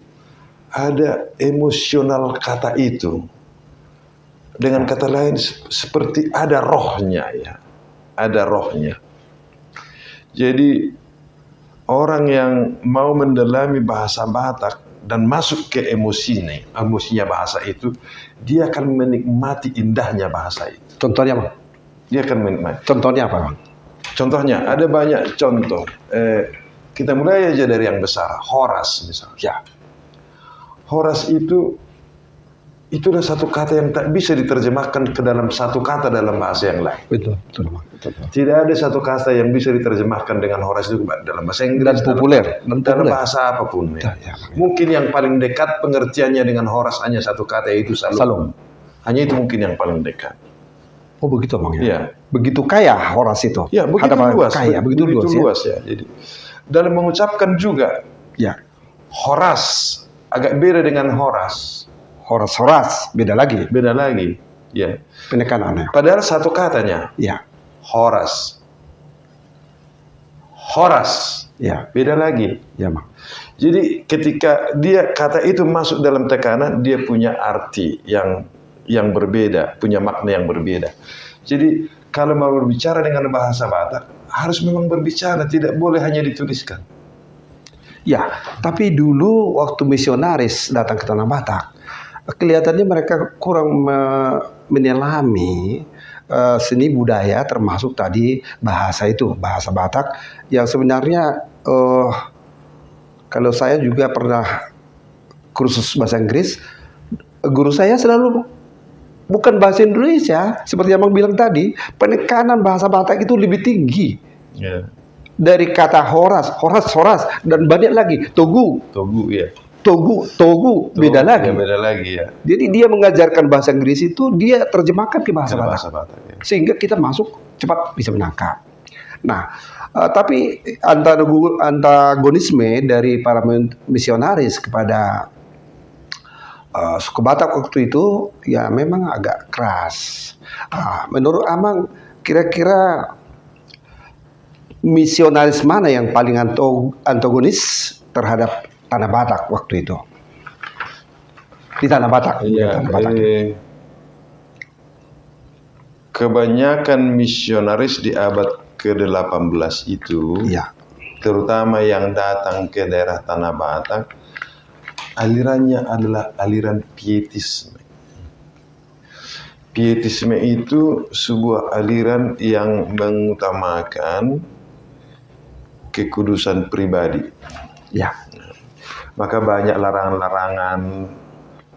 ada emosional kata itu. Dengan kata lain seperti ada rohnya, ya. Ada rohnya. Jadi orang yang mau mendalami bahasa Batak dan masuk ke emosinya bahasa itu, dia akan menikmati indahnya bahasa itu. Contohnya, Bang? Dia akan menikmati. Contohnya apa, Bang? Contohnya, ada banyak contoh. Kita mulai aja dari yang besar. Horas misalnya. Ya. Horas itulah satu kata yang tak bisa diterjemahkan ke dalam satu kata dalam bahasa yang lain. Betul, Bang. Betul. Tidak ada satu kata yang bisa diterjemahkan dengan Horas itu dalam bahasa Inggris. Dan populer. Dalam bahasa apapun. Ya. Mungkin yang paling dekat pengertiannya dengan Horas hanya satu kata, yaitu Salom. Hanya itu mungkin yang paling dekat. Oh, begitu, Bang, ya? Ya. Begitu kaya Horas itu. Ya, begitu luas. Kaya, begitu luas, ya. Jadi dalam mengucapkan juga, ya. Horas agak beda dengan Horas. Horas beda lagi. Beda lagi, ya. Penekanannya. Padahal satu katanya. Ya. Horas. Ya. Beda lagi. Ya, Bang. Jadi ketika kata itu masuk dalam tekanan, dia punya arti yang berbeda, punya makna yang berbeda. Jadi kalau mau berbicara dengan bahasa Batak, harus memang berbicara, tidak boleh hanya dituliskan. Ya, tapi dulu waktu misionaris datang ke Tanah Batak, kelihatannya mereka kurang menyelami seni budaya termasuk tadi bahasa itu, bahasa Batak yang sebenarnya kalau saya juga pernah kursus bahasa Inggris, guru saya selalu bukan bahasa Indonesia, seperti yang Abang bilang tadi, penekanan bahasa Batak itu lebih tinggi Ya. dari kata horas, dan banyak lagi, togu, Togu ya. togu, beda lagi. Ya, beda lagi ya. Jadi dia mengajarkan bahasa Inggris itu dia terjemahkan ke bahasa Batak, Bahasa Batak ya. sehingga kita masuk cepat bisa menangkap. Nah, tapi antagonisme dari para misionaris kepada suku Batak waktu itu ya memang agak keras. Menurut Amang, kira-kira misionaris mana yang paling antagonis terhadap tanah Batak waktu itu? Di tanah Batak. Di Iya, tanah Batak. Kebanyakan misionaris di abad ke-18 itu, Iya. terutama yang datang ke daerah Tanah Batak, alirannya adalah aliran pietisme. Pietisme itu sebuah aliran yang mengutamakan kekudusan pribadi. Ya. Maka banyak larangan-larangan,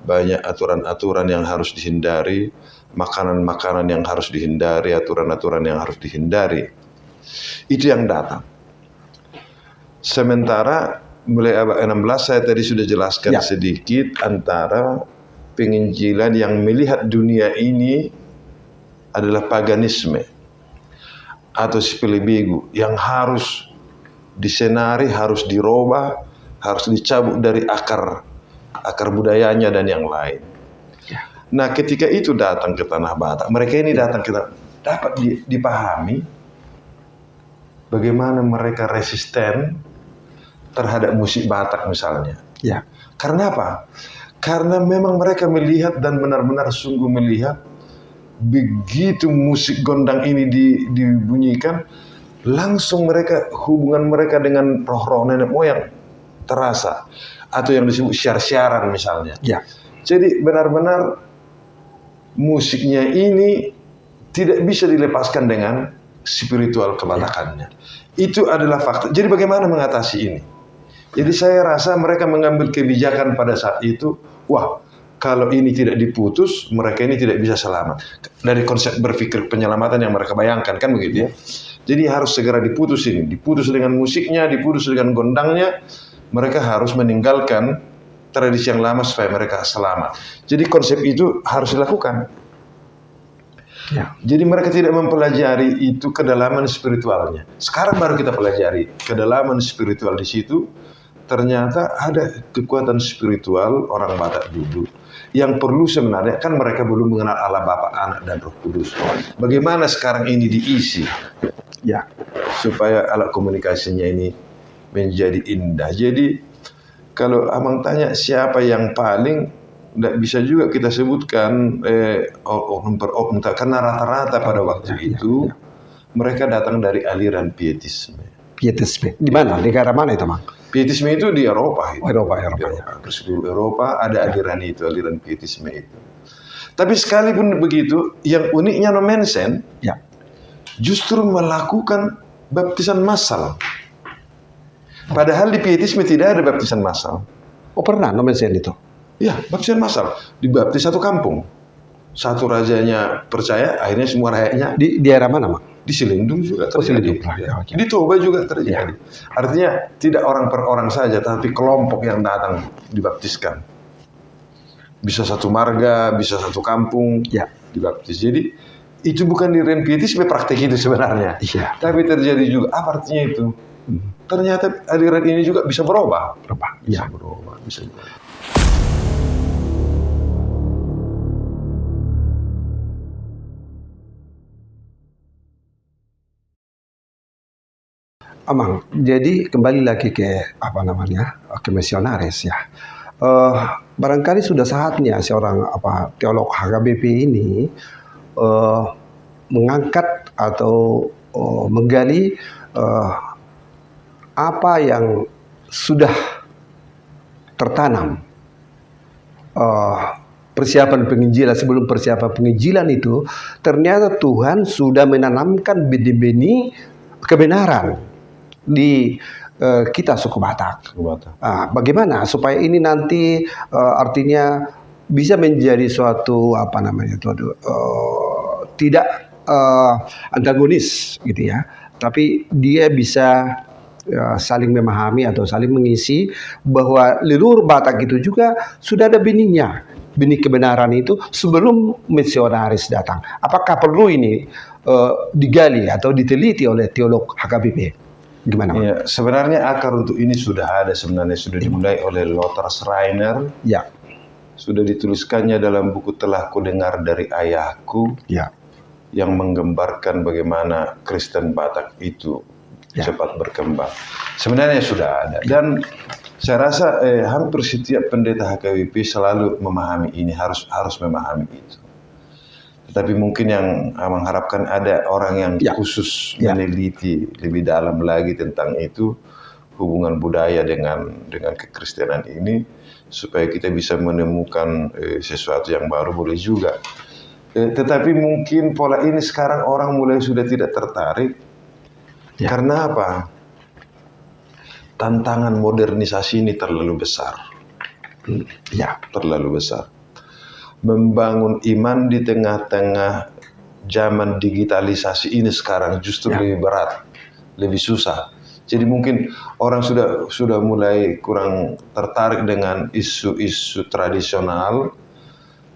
banyak aturan-aturan yang harus dihindari, makanan-makanan yang harus dihindari, aturan-aturan yang harus dihindari. Itu yang datang. Sementara mulai abad 16 saya tadi sudah jelaskan sedikit antara penginjilan yang melihat dunia ini adalah paganisme atau spelibegu yang harus disenari, harus dirubah, harus dicabut dari akar budayanya dan yang lain. Nah, ketika itu datang ke Tanah Batak, mereka ini datang ke dapat dipahami bagaimana mereka resisten terhadap musik Batak misalnya. Ya. Karena apa? Karena memang mereka melihat dan benar-benar sungguh melihat begitu musik gondang ini dibunyikan, langsung hubungan mereka dengan roh-roh nenek moyang terasa, atau yang disebut siar-siaran misalnya. Ya. Jadi benar-benar musiknya ini tidak bisa dilepaskan dengan spiritual kebatakannya. Itu adalah fakta. Jadi bagaimana mengatasi ini? Jadi saya rasa mereka mengambil kebijakan pada saat itu, wah, kalau ini tidak diputus, mereka ini tidak bisa selamat. Dari konsep berpikir penyelamatan yang mereka bayangkan, kan begitu ya. Jadi harus segera diputus ini. Diputus dengan musiknya, diputus dengan gondangnya. Mereka harus meninggalkan tradisi yang lama supaya mereka selamat. Jadi konsep itu harus dilakukan. Ya. Jadi mereka tidak mempelajari itu kedalaman spiritualnya. Sekarang baru kita pelajari kedalaman spiritual di situ. Ternyata ada kekuatan spiritual orang Batak dulu yang perlu sebenarnya, kan mereka belum mengenal Allah Bapa, Anak dan Roh Kudus. Bagaimana sekarang ini diisi? Ya, supaya alat komunikasinya ini menjadi indah. Jadi kalau Amang tanya siapa yang paling, tidak bisa juga kita sebutkan oknum per oknum, karena rata-rata pada waktu itu mereka datang dari aliran pietisme. Pietisme di mana? Negara mana itu, Mang? Pietisme itu di Eropa. Eropa. Seluruh Eropa ada aliran itu, aliran pietisme itu. Tapi sekalipun begitu, yang uniknya Nommensen justru melakukan baptisan massal. Padahal di pietisme tidak ada baptisan massal. Oh, pernah Nommensen itu? Ya, baptisan massal. Dibaptis satu kampung. Satu rajanya percaya, akhirnya semua rakyatnya. Di daerah mana, Mak? Di Silindung juga terjadi. Oh, Silindung. Ya. Di Toba juga terjadi. Artinya tidak orang per orang saja, tapi kelompok yang datang dibaptiskan. Bisa satu marga, bisa satu kampung dibaptis. Jadi itu bukan aliran pietisme praktek itu sebenarnya. Tapi terjadi juga. Apa artinya itu? Ternyata aliran ini juga bisa berubah. Bisa berubah. Amang, jadi kembali lagi ke ke misionaris ya. Barangkali sudah saatnya seorang teolog HKBP ini mengangkat atau menggali apa yang sudah tertanam persiapan penginjilan, sebelum persiapan penginjilan itu, ternyata Tuhan sudah menanamkan benih-benih kebenaran di kita suku Batak. Bagaimana supaya ini nanti artinya bisa menjadi suatu apa namanya itu tidak antagonis gitu ya, tapi dia bisa saling memahami atau saling mengisi bahwa leluhur Batak itu juga sudah ada benihnya, benih kebenaran itu sebelum misionaris datang. Apakah perlu ini digali atau diteliti oleh teolog HKBP? Gimana? Ya, sebenarnya akar untuk ini sudah ada, sebenarnya sudah dimulai oleh Lothar Schreiner. Ya. Sudah dituliskannya dalam buku Telah Kudengar dari Ayahku. Ya. Yang menggambarkan bagaimana Kristen Batak itu cepat berkembang. Sebenarnya sudah ada, dan saya rasa hampir setiap pendeta HKBP selalu memahami ini, harus memahami itu. Tetapi mungkin yang mengharapkan ada orang yang khusus meneliti lebih dalam lagi tentang itu, hubungan budaya dengan kekristenan ini, supaya kita bisa menemukan sesuatu yang baru, boleh juga. Tetapi mungkin pola ini sekarang orang mulai sudah tidak tertarik. Karena apa? Tantangan modernisasi ini terlalu besar. Terlalu besar. Membangun iman di tengah-tengah zaman digitalisasi ini sekarang justru lebih berat, lebih susah. Jadi mungkin orang sudah mulai kurang tertarik dengan isu-isu tradisional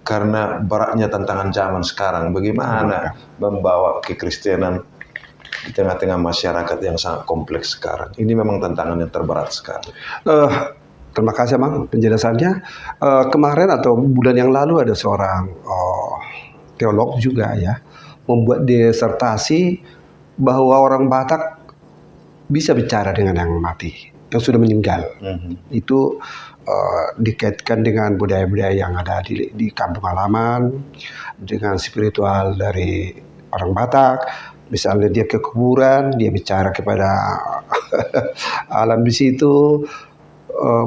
karena beratnya tantangan zaman sekarang. Bagaimana membawa kekristenan di tengah-tengah masyarakat yang sangat kompleks sekarang. Ini memang tantangan yang terberat sekarang. Terima kasih Bang penjelasannya. Kemarin atau bulan yang lalu ada seorang teolog juga ya membuat disertasi bahwa orang Batak bisa bicara dengan yang mati, yang sudah meninggal. Itu dikaitkan dengan budaya-budaya yang ada di kampung halaman, dengan spiritual dari orang Batak. Misalnya dia ke kuburan, dia bicara kepada alam di situ.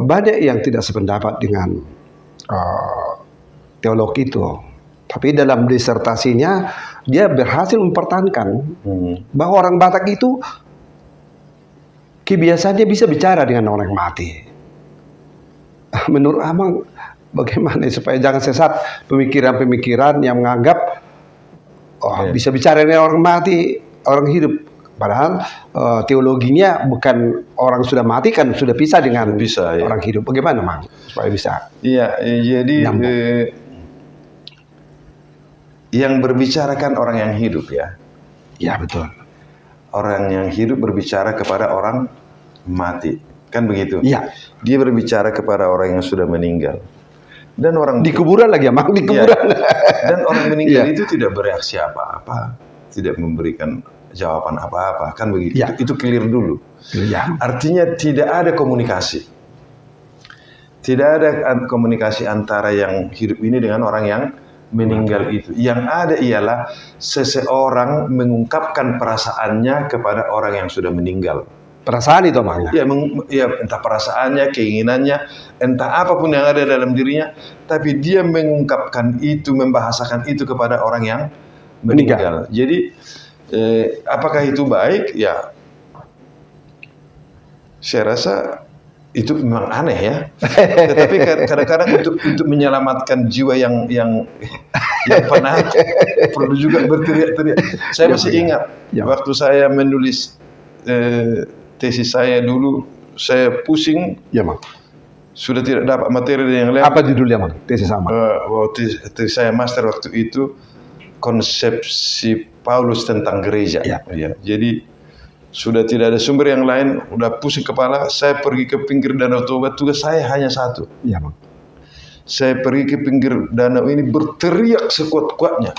Banyak yang tidak sependapat dengan teolog itu. Tapi dalam disertasinya dia berhasil mempertahankan bahwa orang Batak itu kebiasaannya bisa bicara dengan orang mati. Menurut Abang bagaimana supaya jangan sesat pemikiran-pemikiran yang menganggap bisa bicara dengan orang mati, orang hidup. Padahal teologinya bukan orang sudah mati kan sudah pisah dengan orang hidup. Bagaimana Mang supaya bisa? Iya, jadi yang berbicara kan orang yang hidup ya. Ya betul. Orang yang hidup berbicara kepada orang mati, kan begitu? Iya. Dia berbicara kepada orang yang sudah meninggal. Dan orang di kuburan lagi ya, Mang, di kuburan. Dan orang meninggal itu tidak bereaksi apa-apa, tidak memberikan jawaban apa-apa, kan begitu? Itu clear dulu. Artinya tidak ada komunikasi. Tidak ada komunikasi antara yang hidup ini dengan orang yang meninggal itu. Yang ada ialah seseorang mengungkapkan perasaannya kepada orang yang sudah meninggal. Perasaan itu Mang. Ya, entah perasaannya, keinginannya, entah apapun yang ada dalam dirinya, tapi dia mengungkapkan itu, membahasakan itu kepada orang yang meninggal. Jadi apakah itu baik? Ya, saya rasa itu memang aneh ya. Tetapi kadang-kadang untuk menyelamatkan jiwa yang penat perlu juga berteriak-teriak. Saya masih ingat waktu saya menulis tesis saya dulu, saya pusing. Ya Mang. Sudah tidak dapat materi yang lain. Apa judulnya Mang? Tesis sama. Tesis saya master waktu itu konsepsi Paulus tentang gereja. Ya. Jadi sudah tidak ada sumber yang lain, udah pusing kepala. Saya pergi ke pinggir Danau Toba, tugas saya hanya satu. Iya Mang. Saya pergi ke pinggir danau ini berteriak sekuat-kuatnya,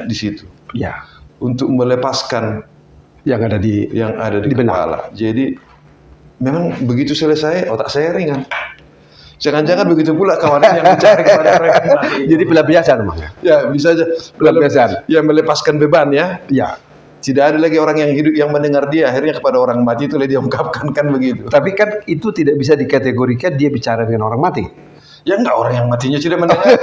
di situ. Ya. Untuk melepaskan yang ada di kepala. Jadi memang begitu selesai otak saya ringan. Jangan-jangan begitu pula kawannya yang bicara kepada mereka mati. Jadi pelampiasan Mang. Ya bisa aja pelampiasan. Ya melepaskan beban ya. Ya. Tidak ada lagi orang yang hidup yang mendengar dia, akhirnya kepada orang mati itu dia ungkapkan, kan begitu. Tapi kan itu tidak bisa dikategorikan dia bicara dengan orang mati. Ya enggak, orang yang matinya tidak mendengar.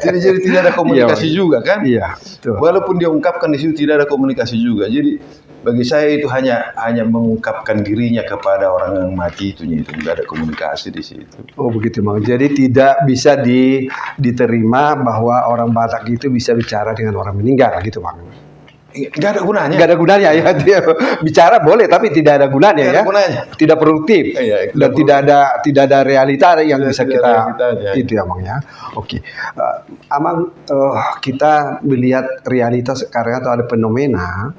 Jadi tidak ada komunikasi Iya, juga kan? iya, betul. Walaupun dia ungkapkan di situ tidak ada komunikasi juga. Jadi bagi saya itu hanya mengungkapkan dirinya kepada orang yang mati itu enggak ada komunikasi di situ. Oh begitu Bang. Jadi tidak bisa diterima bahwa orang Batak itu bisa bicara dengan orang meninggal gitu Bang. Enggak ada gunanya. Nggak ada gunanya ya. Dia bicara boleh tapi tidak ada gunanya Nggak ya. ada gunanya. Tidak produktif. Iya, Dan tidak ada realita yang bisa tidak kita ada realitanya. itu ya Bang ya. Oke. Amang kita melihat realitas sekarang atau ada fenomena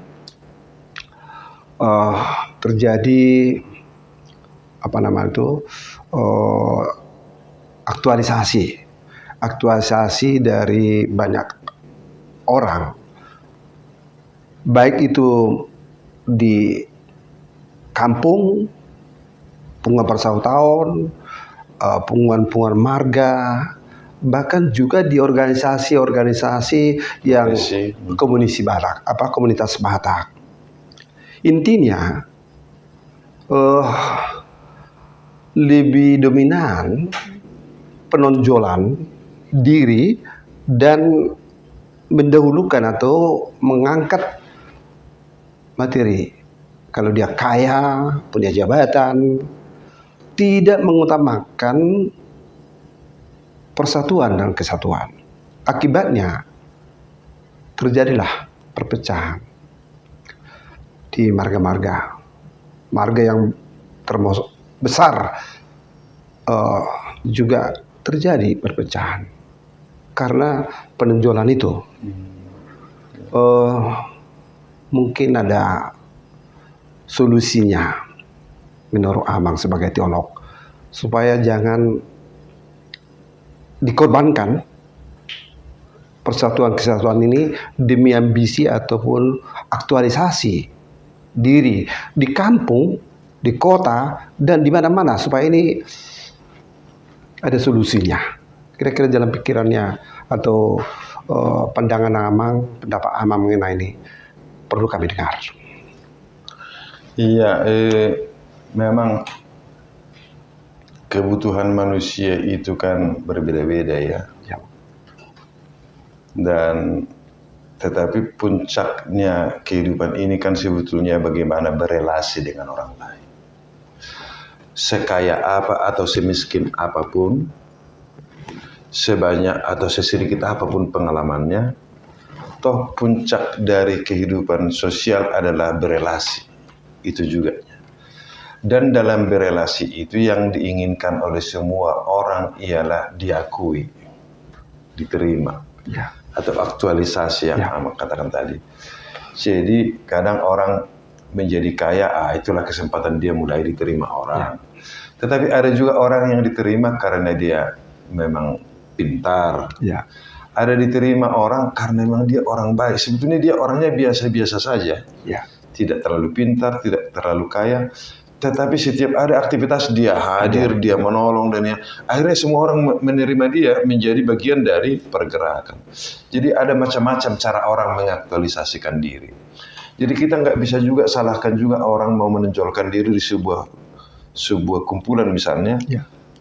terjadi apa namanya itu aktualisasi dari banyak orang, baik itu di kampung, pengumuman tahun, pengumuman marga, bahkan juga di organisasi-organisasi yang komunitas Batak. Intinya lebih dominan penonjolan diri dan mendahulukan atau mengangkat materi. Kalau dia kaya, punya jabatan, tidak mengutamakan persatuan dan kesatuan. Akibatnya terjadilah perpecahan di marga-marga yang termasuk besar juga terjadi perpecahan karena penonjolan itu. Mungkin ada solusinya menurut Amang sebagai teolog supaya jangan dikorbankan persatuan kesatuan ini demi ambisi ataupun aktualisasi diri di kampung, di kota, dan di mana-mana supaya ini ada solusinya. Kira-kira jalan pikirannya atau pandangan Amang, pendapat Amang mengenai ini perlu kami dengar. Iya, memang kebutuhan manusia itu kan berbeda-beda ya. Ya. Dan tetapi puncaknya kehidupan ini kan sebetulnya bagaimana berelasi dengan orang lain. Sekaya apa atau semiskin apapun, sebanyak atau sesedikit apapun pengalamannya, toh puncak dari kehidupan sosial adalah berelasi. Itu juga. Dan dalam berelasi itu yang diinginkan oleh semua orang ialah diakui, diterima. Ya. Atau aktualisasi yang Amang katakan tadi. Jadi kadang orang menjadi kaya, itulah kesempatan dia mulai diterima orang. Tetapi ada juga orang yang diterima karena dia memang pintar. Ya. Ada diterima orang karena memang dia orang baik. Sebetulnya dia orangnya biasa-biasa saja. Ya. Tidak terlalu pintar, tidak terlalu kaya. Tetapi setiap ada aktivitas dia hadir, dia menolong dan akhirnya semua orang menerima dia menjadi bagian dari pergerakan. Jadi ada macam-macam cara orang mengaktualisasikan diri. Jadi kita nggak bisa juga salahkan juga orang mau menonjolkan diri di sebuah kumpulan misalnya,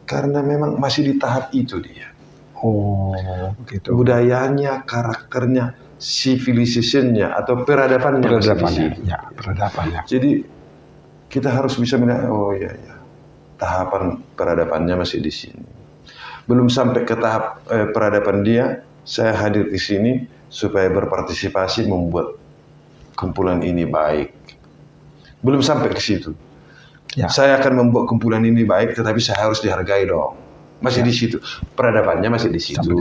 karena memang masih di tahap itu dia. Oh, begitu. Budayanya, karakternya, civilization-nya atau peradabannya. Peradabannya. Jadi kita harus bisa melihat, tahapan peradabannya masih di sini. Belum sampai ke tahap peradaban dia, saya hadir di sini supaya berpartisipasi membuat kumpulan ini baik. Belum sampai ke situ. Ya. Saya akan membuat kumpulan ini baik, tetapi saya harus dihargai dong. Masih di situ. Peradabannya masih di situ.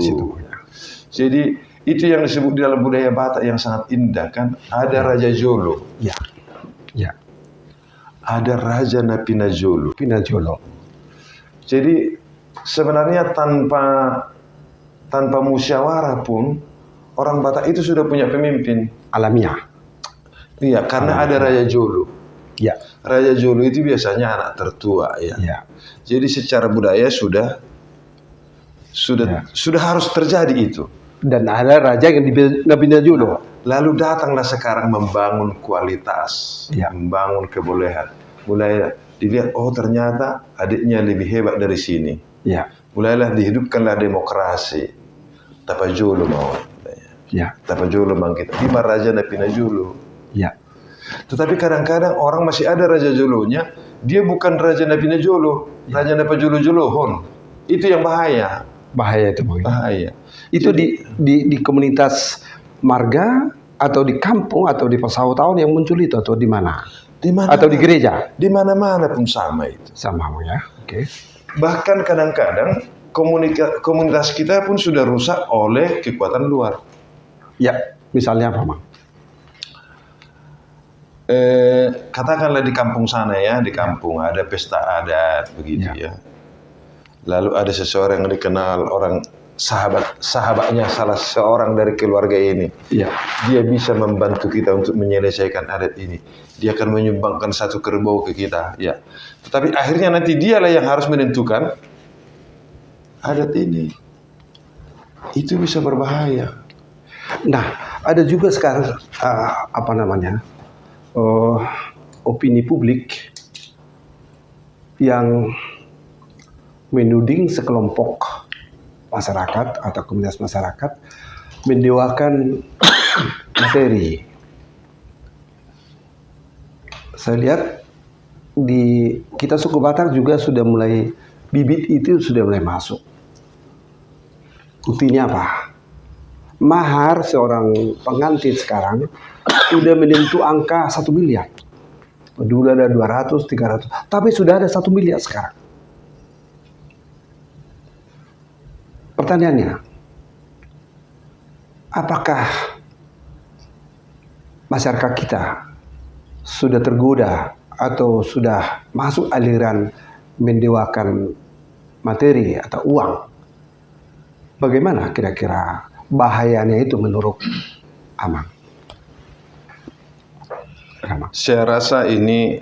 Jadi itu yang disebut di dalam budaya Batak yang sangat indah kan. Ada Raja Jolo. Ya. Ada Raja Napinajolo. Jadi sebenarnya tanpa musyawarah pun orang Batak itu sudah punya pemimpin alamiah. Iya, karena ada Raja Jolo. Ya. Raja Jolo itu biasanya anak tertua ya. Jadi secara budaya sudah harus terjadi itu. Dan ada raja yang Napinajolo. Lalu datanglah sekarang membangun kualitas, membangun kebolehan. Mulai dilihat, ternyata adiknya lebih hebat dari sini. mulailah dihidupkanlah demokrasi. Tapajolo mau. Ya, Tapajolo mang kita. Di Raja na Pinajolo. ya, Tetapi kadang-kadang orang masih ada Raja Jolonya, dia bukan Raja na Pinajolo, Raja na Pajolo-Jolohon. Itu yang bahaya. bahaya itu Bang. Bahaya. Itu di komunitas marga atau di kampung atau di persawahan yang muncul itu atau di mana? Di mana? Atau di gereja? Di mana-mana pun sama itu. Sama Bang ya. Oke. Bahkan kadang-kadang komunitas kita pun sudah rusak oleh kekuatan luar. Ya, misalnya apa Bang? Katakanlah di kampung sana ya, di kampung ada pesta adat begitu ya. Lalu ada seseorang yang dikenal orang sahabatnya salah seorang dari keluarga ini. Iya. Dia bisa membantu kita untuk menyelesaikan adat ini. Dia akan menyumbangkan 1 kerbau ke kita, ya. Tetapi akhirnya nanti dialah yang harus menentukan adat ini. Itu bisa berbahaya. Nah, ada juga sekarang opini publik yang menuding sekelompok masyarakat atau komunitas masyarakat mendewakan materi. Saya lihat di kita suku Batak juga sudah mulai bibit itu sudah mulai masuk. Buktinya apa? Mahar seorang pengantin sekarang sudah menyentuh angka 1 miliar. Dulu ada 200, 300, tapi sudah ada 1 miliar sekarang. Pertanyaannya, apakah masyarakat kita sudah tergoda atau sudah masuk aliran mendewakan materi atau uang? Bagaimana kira-kira bahayanya itu menurut Amang? Saya rasa ini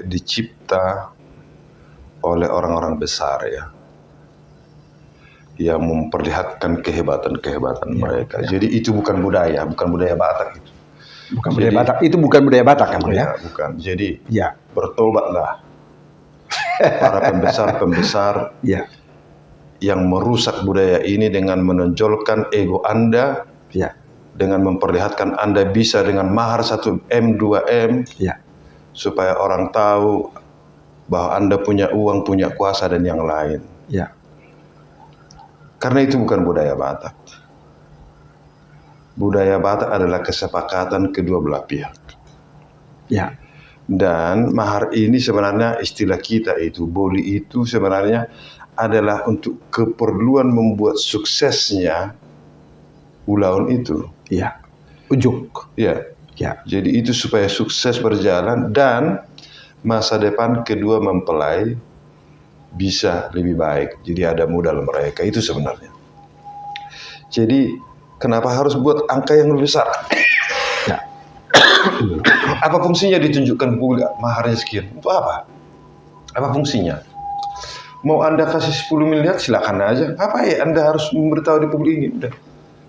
dicipta oleh orang-orang besar ya, yang memperlihatkan kehebatan mereka. Jadi itu bukan budaya Batak itu. Bukan budaya Batak, itu bukan budaya Batak Amang ya? Bukan. Jadi ya, bertobatlah para pembesar-pembesar ya, yang merusak budaya ini dengan menonjolkan ego Anda, ya, dengan memperlihatkan Anda bisa dengan mahar 1M, 2M, ya, supaya orang tahu bahwa Anda punya uang, punya kuasa dan yang lain. ya. Karena itu bukan budaya Batak. Budaya Batak adalah kesepakatan kedua belah pihak. Ya. Dan mahar ini sebenarnya istilah kita itu, boli itu sebenarnya adalah untuk keperluan membuat suksesnya ulaun itu. Ya. Ujuk. Ya. Ya. Jadi itu supaya sukses berjalan dan masa depan kedua mempelai bisa lebih baik. Jadi ada modal mereka itu sebenarnya. Jadi kenapa harus buat angka yang lebih besar? Ya. Apa fungsinya ditunjukkan publik maharnya sekian? Untuk apa? Apa fungsinya? Mau Anda kasih 10 miliar silakan aja. Apa ya Anda harus memberitahu di publik ini? Udah.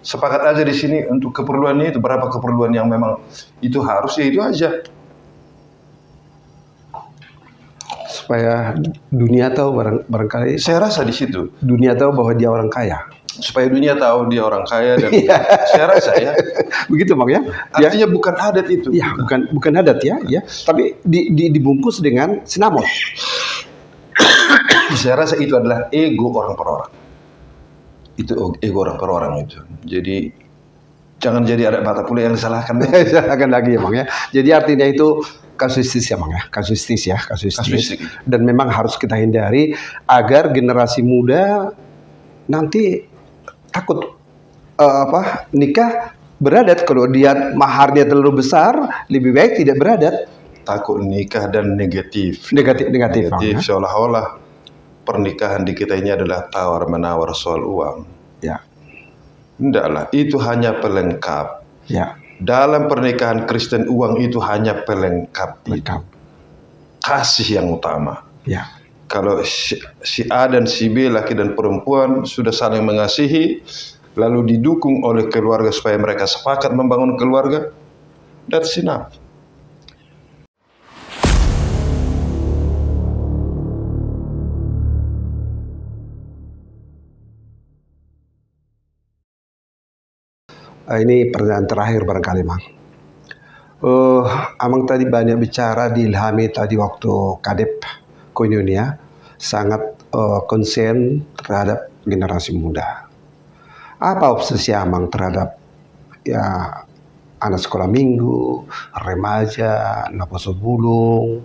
Sepakat aja di sini untuk keperluannya itu, berapa keperluan yang memang itu harus, ya itu aja. Supaya dunia tahu barangkali. Saya rasa di situ. Dunia tahu bahwa dia orang kaya. Supaya dunia tahu dia orang kaya dan saya rasa ya. Begitu Bang ya. Artinya bukan adat itu. Ya, bukan adat ya, ya. Tapi dibungkus dengan sinamon. Saya rasa itu adalah ego orang per orang. Itu ego orang per orang itu. Jadi jangan jadi adat Batak pula yang disalahkan. Salahkan lagi ya Bang ya. Jadi artinya itu kasuistis ya Bang ya. Kasuistis. Dan memang harus kita hindari agar generasi muda nanti takut nikah beradat. Kalau dia maharnya terlalu besar, lebih baik tidak beradat. Takut nikah dan negatif seolah-olah pernikahan di kita ini adalah tawar menawar soal uang. Ya. Tidaklah, itu hanya pelengkap. Ya. Dalam pernikahan Kristen uang itu hanya pelengkap. Kasih yang utama. Ya. Kalau si A dan si B, laki dan perempuan sudah saling mengasihi, lalu didukung oleh keluarga supaya mereka sepakat membangun keluarga, that's enough. Ini pertanyaan terakhir barangkali, Mang. Eh, Amang tadi banyak bicara diilhami tadi waktu Kadep Koinonia, sangat konsen terhadap generasi muda. Apa obsesi Amang terhadap ya anak sekolah minggu, remaja, naposo bulung,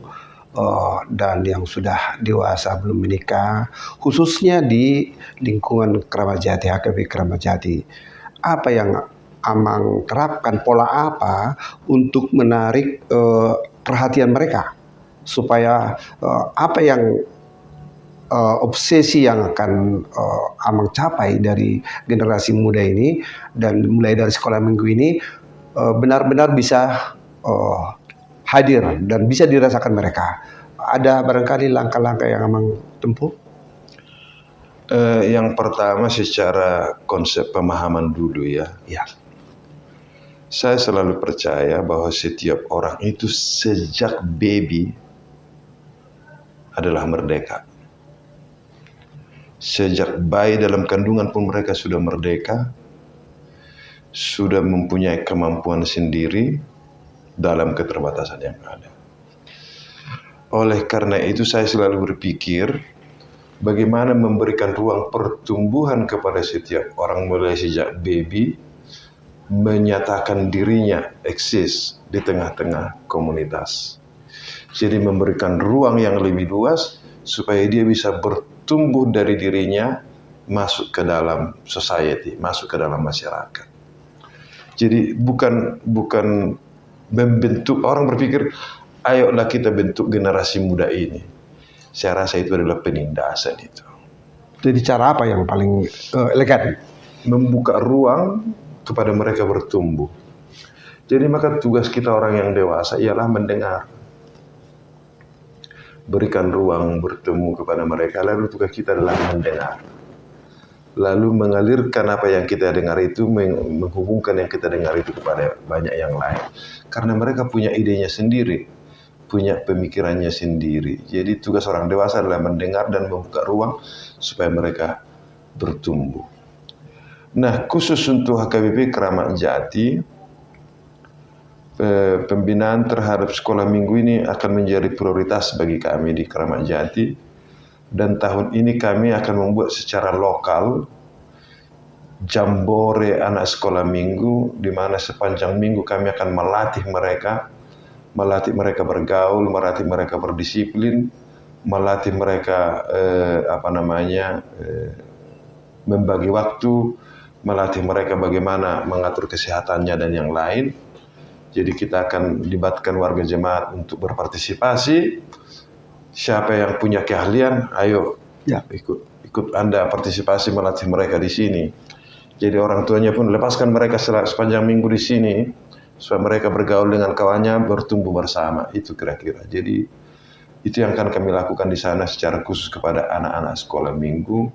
dan yang sudah dewasa belum menikah, khususnya di lingkungan Keramat Jati, HKB Keramat Jati. Apa yang Amang terapkan, pola apa untuk menarik perhatian mereka supaya apa yang obsesi yang akan Amang capai dari generasi muda ini dan mulai dari sekolah minggu ini benar-benar bisa hadir dan bisa dirasakan mereka. Ada barangkali langkah-langkah yang Amang tempuh? Yang pertama secara konsep pemahaman dulu ya. Ya. Saya selalu percaya bahwa setiap orang itu sejak baby adalah merdeka. Sejak bayi dalam kandungan pun mereka sudah merdeka, sudah mempunyai kemampuan sendiri dalam keterbatasan yang ada. Oleh karena itu saya selalu berpikir bagaimana memberikan ruang pertumbuhan kepada setiap orang mulai sejak baby, menyatakan dirinya eksis di tengah-tengah komunitas. Jadi memberikan ruang yang lebih luas supaya dia bisa bertumbuh dari dirinya masuk ke dalam society, masuk ke dalam masyarakat. Jadi bukan membentuk, orang berpikir ayolah kita bentuk generasi muda ini. Saya rasa itu adalah penindasan itu. Jadi cara apa yang paling elegan? Membuka ruang kepada mereka bertumbuh. Jadi maka tugas kita orang yang dewasa ialah mendengar. Berikan ruang bertemu kepada mereka, lalu tugas kita adalah mendengar. Lalu mengalirkan apa yang kita dengar itu, menghubungkan yang kita dengar itu kepada banyak yang lain. Karena mereka punya idenya sendiri, punya pemikirannya sendiri. Jadi tugas orang dewasa adalah mendengar dan membuka ruang supaya mereka bertumbuh. Nah, khusus untuk HKBP Keramat Jati, pembinaan terhadap sekolah minggu ini akan menjadi prioritas bagi kami di Keramat Jati. Dan tahun ini kami akan membuat secara lokal jambore anak sekolah minggu, di mana sepanjang minggu kami akan melatih mereka bergaul, melatih mereka berdisiplin, melatih mereka membagi waktu, melatih mereka bagaimana mengatur kesehatannya dan yang lain. Jadi kita akan libatkan warga jemaat untuk berpartisipasi. Siapa yang punya keahlian, ayo Ya. ikut Anda partisipasi melatih mereka di sini. Jadi orang tuanya pun lepaskan mereka sepanjang minggu di sini supaya mereka bergaul dengan kawannya, bertumbuh bersama. Itu kira-kira. Jadi itu yang akan kami lakukan di sana secara khusus kepada anak-anak sekolah minggu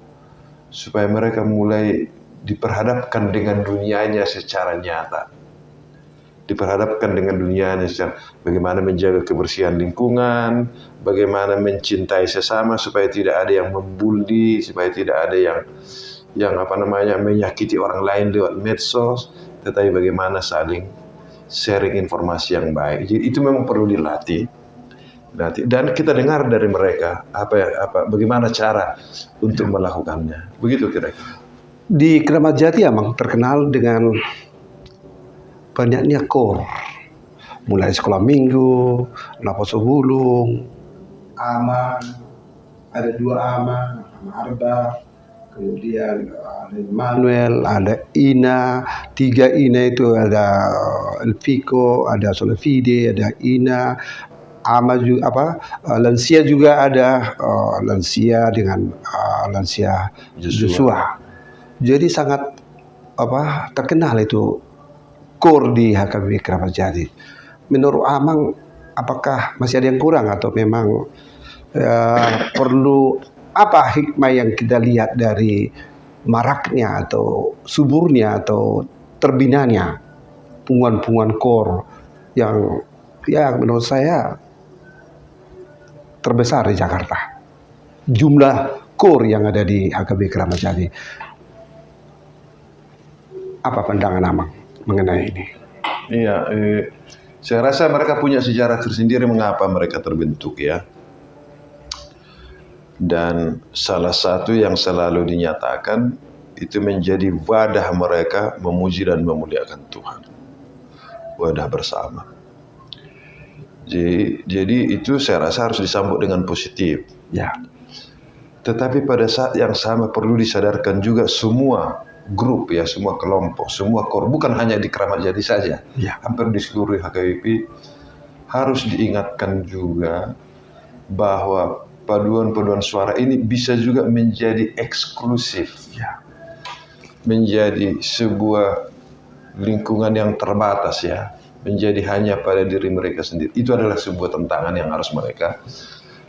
supaya mereka mulai diperhadapkan dengan dunianya secara nyata. Diperhadapkan dengan dunianya secara bagaimana menjaga kebersihan lingkungan, bagaimana mencintai sesama supaya tidak ada yang membuli, supaya tidak ada yang menyakiti orang lain lewat medsos, tetapi bagaimana saling sharing informasi yang baik. Jadi itu memang perlu dilatih. Dan kita dengar dari mereka bagaimana cara untuk melakukannya. Begitu kira-kira. Di Keramat Jati Amang terkenal dengan banyaknya KOR, mulai sekolah minggu, naposo bulung, aman, ada 2 aman, Arba, kemudian ada Manuel, ada Ina, 3 Ina itu ada Elviko, ada Solefide, ada Ina, Ama juga lansia juga ada, lansia dengan lansia Joshua. Jadi sangat terkenal itu KOR di HKBP Keramat Jati. Menurut Amang, apakah masih ada yang kurang atau memang perlu apa hikmah yang kita lihat dari maraknya atau suburnya atau terbinanya punguan-punguan KOR yang menurut saya terbesar di Jakarta. Jumlah KOR yang ada di HKBP Keramat Jati. Apa pandangan Amang? mengenai ini? Iya, saya rasa mereka punya sejarah tersendiri mengapa mereka terbentuk ya. Dan salah satu yang selalu dinyatakan itu menjadi wadah mereka memuji dan memuliakan Tuhan. Wadah bersama. Jadi itu saya rasa harus disambut dengan positif. Ya. Tetapi pada saat yang sama perlu disadarkan juga semua grup ya, semua kelompok, semua bukan hanya di Keramat Jati saja. Ya. Hampir di seluruh HKBP harus diingatkan juga bahwa paduan-paduan suara ini bisa juga menjadi eksklusif. Ya. Menjadi sebuah lingkungan yang terbatas ya, menjadi hanya pada diri mereka sendiri. Itu adalah sebuah tantangan yang harus mereka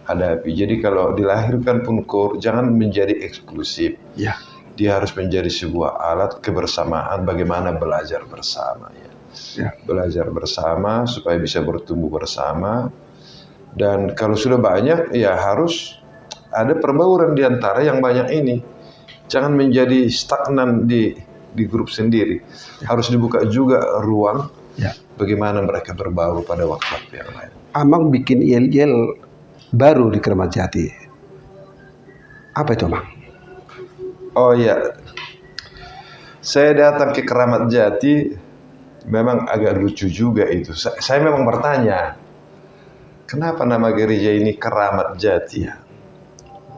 hadapi. Jadi kalau dilahirkan pun KOR jangan menjadi eksklusif. Ya. Dia harus menjadi sebuah alat kebersamaan bagaimana belajar bersama ya. Ya. Belajar bersama supaya bisa bertumbuh bersama. Dan kalau sudah banyak ya harus ada perbauran di antara yang banyak ini. Jangan menjadi stagnan di grup sendiri. Harus dibuka juga ruang bagaimana mereka berbaur pada waktu-waktu yang lain. Amang bikin yel-yel baru di Keramat Jati. Apa itu, Amang? Oh iya, saya datang ke Keramat Jati memang agak lucu juga itu. Saya memang bertanya, kenapa nama gereja ini Keramat Jati?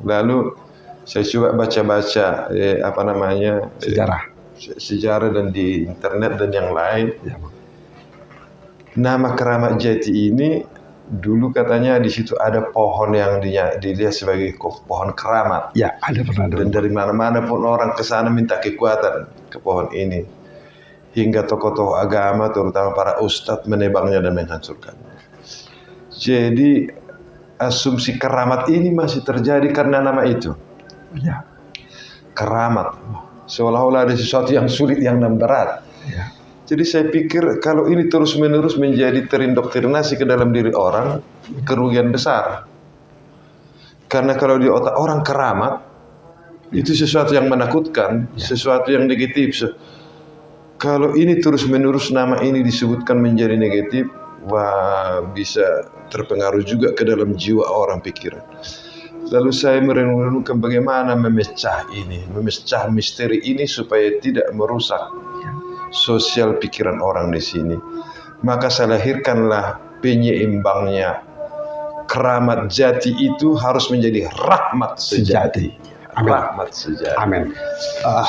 Lalu saya coba baca-baca sejarah dan di internet dan yang lain. Ya. Nama Keramat Jati ini dulu katanya di situ ada pohon yang dilihat sebagai pohon keramat. Ya, ada pernah. Dan dari mana-mana pun orang ke sana minta kekuatan ke pohon ini. Hingga tokoh-tokoh agama terutama para ustadz menebangnya dan menghancurkannya. Jadi asumsi keramat ini masih terjadi karena nama itu. Ya. Keramat. Seolah-olah ada sesuatu yang sulit, yang berat. Ya. Jadi saya pikir kalau ini terus-menerus menjadi terindoktrinasi ke dalam diri orang, kerugian besar. Karena kalau di otak orang keramat, itu sesuatu yang menakutkan, sesuatu yang negatif. Kalau ini terus-menerus nama ini disebutkan menjadi negatif, wah bisa terpengaruh juga ke dalam jiwa orang pikiran. Lalu saya merenung-renungkan bagaimana memecah misteri ini supaya tidak merusak sosial pikiran orang di sini. Maka saya lahirkanlah penyeimbangnya. Keramat Jati itu harus menjadi rahmat sejati. Amin. Rahmat sejati. Amin.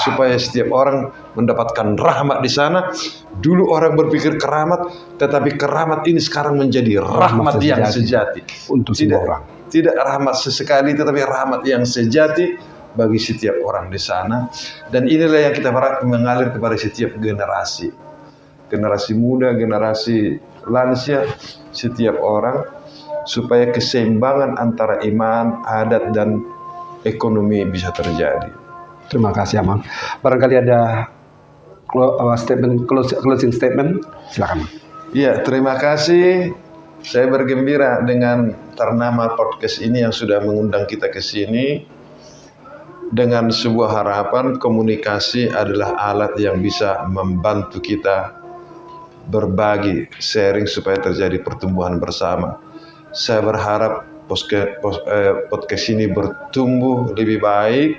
Supaya setiap orang mendapatkan rahmat di sana. Dulu orang berpikir keramat, tetapi keramat ini sekarang menjadi rahmat yang sejati untuk semua orang. Tidak rahmat sesekali, tetapi rahmat yang sejati bagi setiap orang di sana. Dan inilah yang kita harap mengalir kepada setiap generasi. Generasi muda, generasi lansia, setiap orang. Supaya keseimbangan antara iman, adat, dan ekonomi bisa terjadi. Terima kasih, Amang. Barangkali ada closing statement, silakan. Iya, terima kasih. Saya bergembira dengan Ternama Podcast ini yang sudah mengundang kita ke sini. Dengan sebuah harapan, komunikasi adalah alat yang bisa membantu kita berbagi, sharing supaya terjadi pertumbuhan bersama. Saya berharap podcast ini bertumbuh lebih baik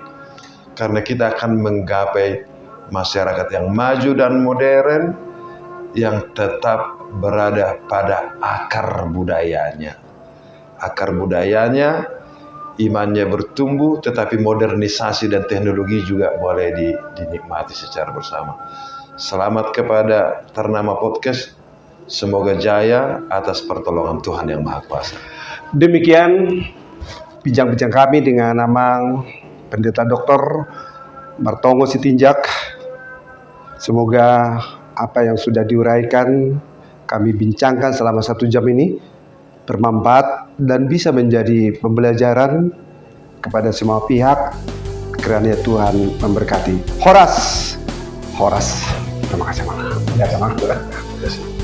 karena kita akan menggapai masyarakat yang maju dan modern yang tetap berada pada akar budayanya. Akar budayanya, imannya bertumbuh, tetapi modernisasi dan teknologi juga boleh dinikmati secara bersama. Selamat kepada Ternama Podcast. Semoga jaya atas pertolongan Tuhan yang Maha Kuasa. Demikian bincang-bincang kami dengan Amang Pendeta Dr. Martongo Sitinjak. Semoga apa yang sudah diuraikan kami bincangkan selama 1 jam ini bermanfaat dan bisa menjadi pembelajaran kepada semua pihak. Kiranya Tuhan memberkati. Horas. Terima kasih, Amang. Terima kasih.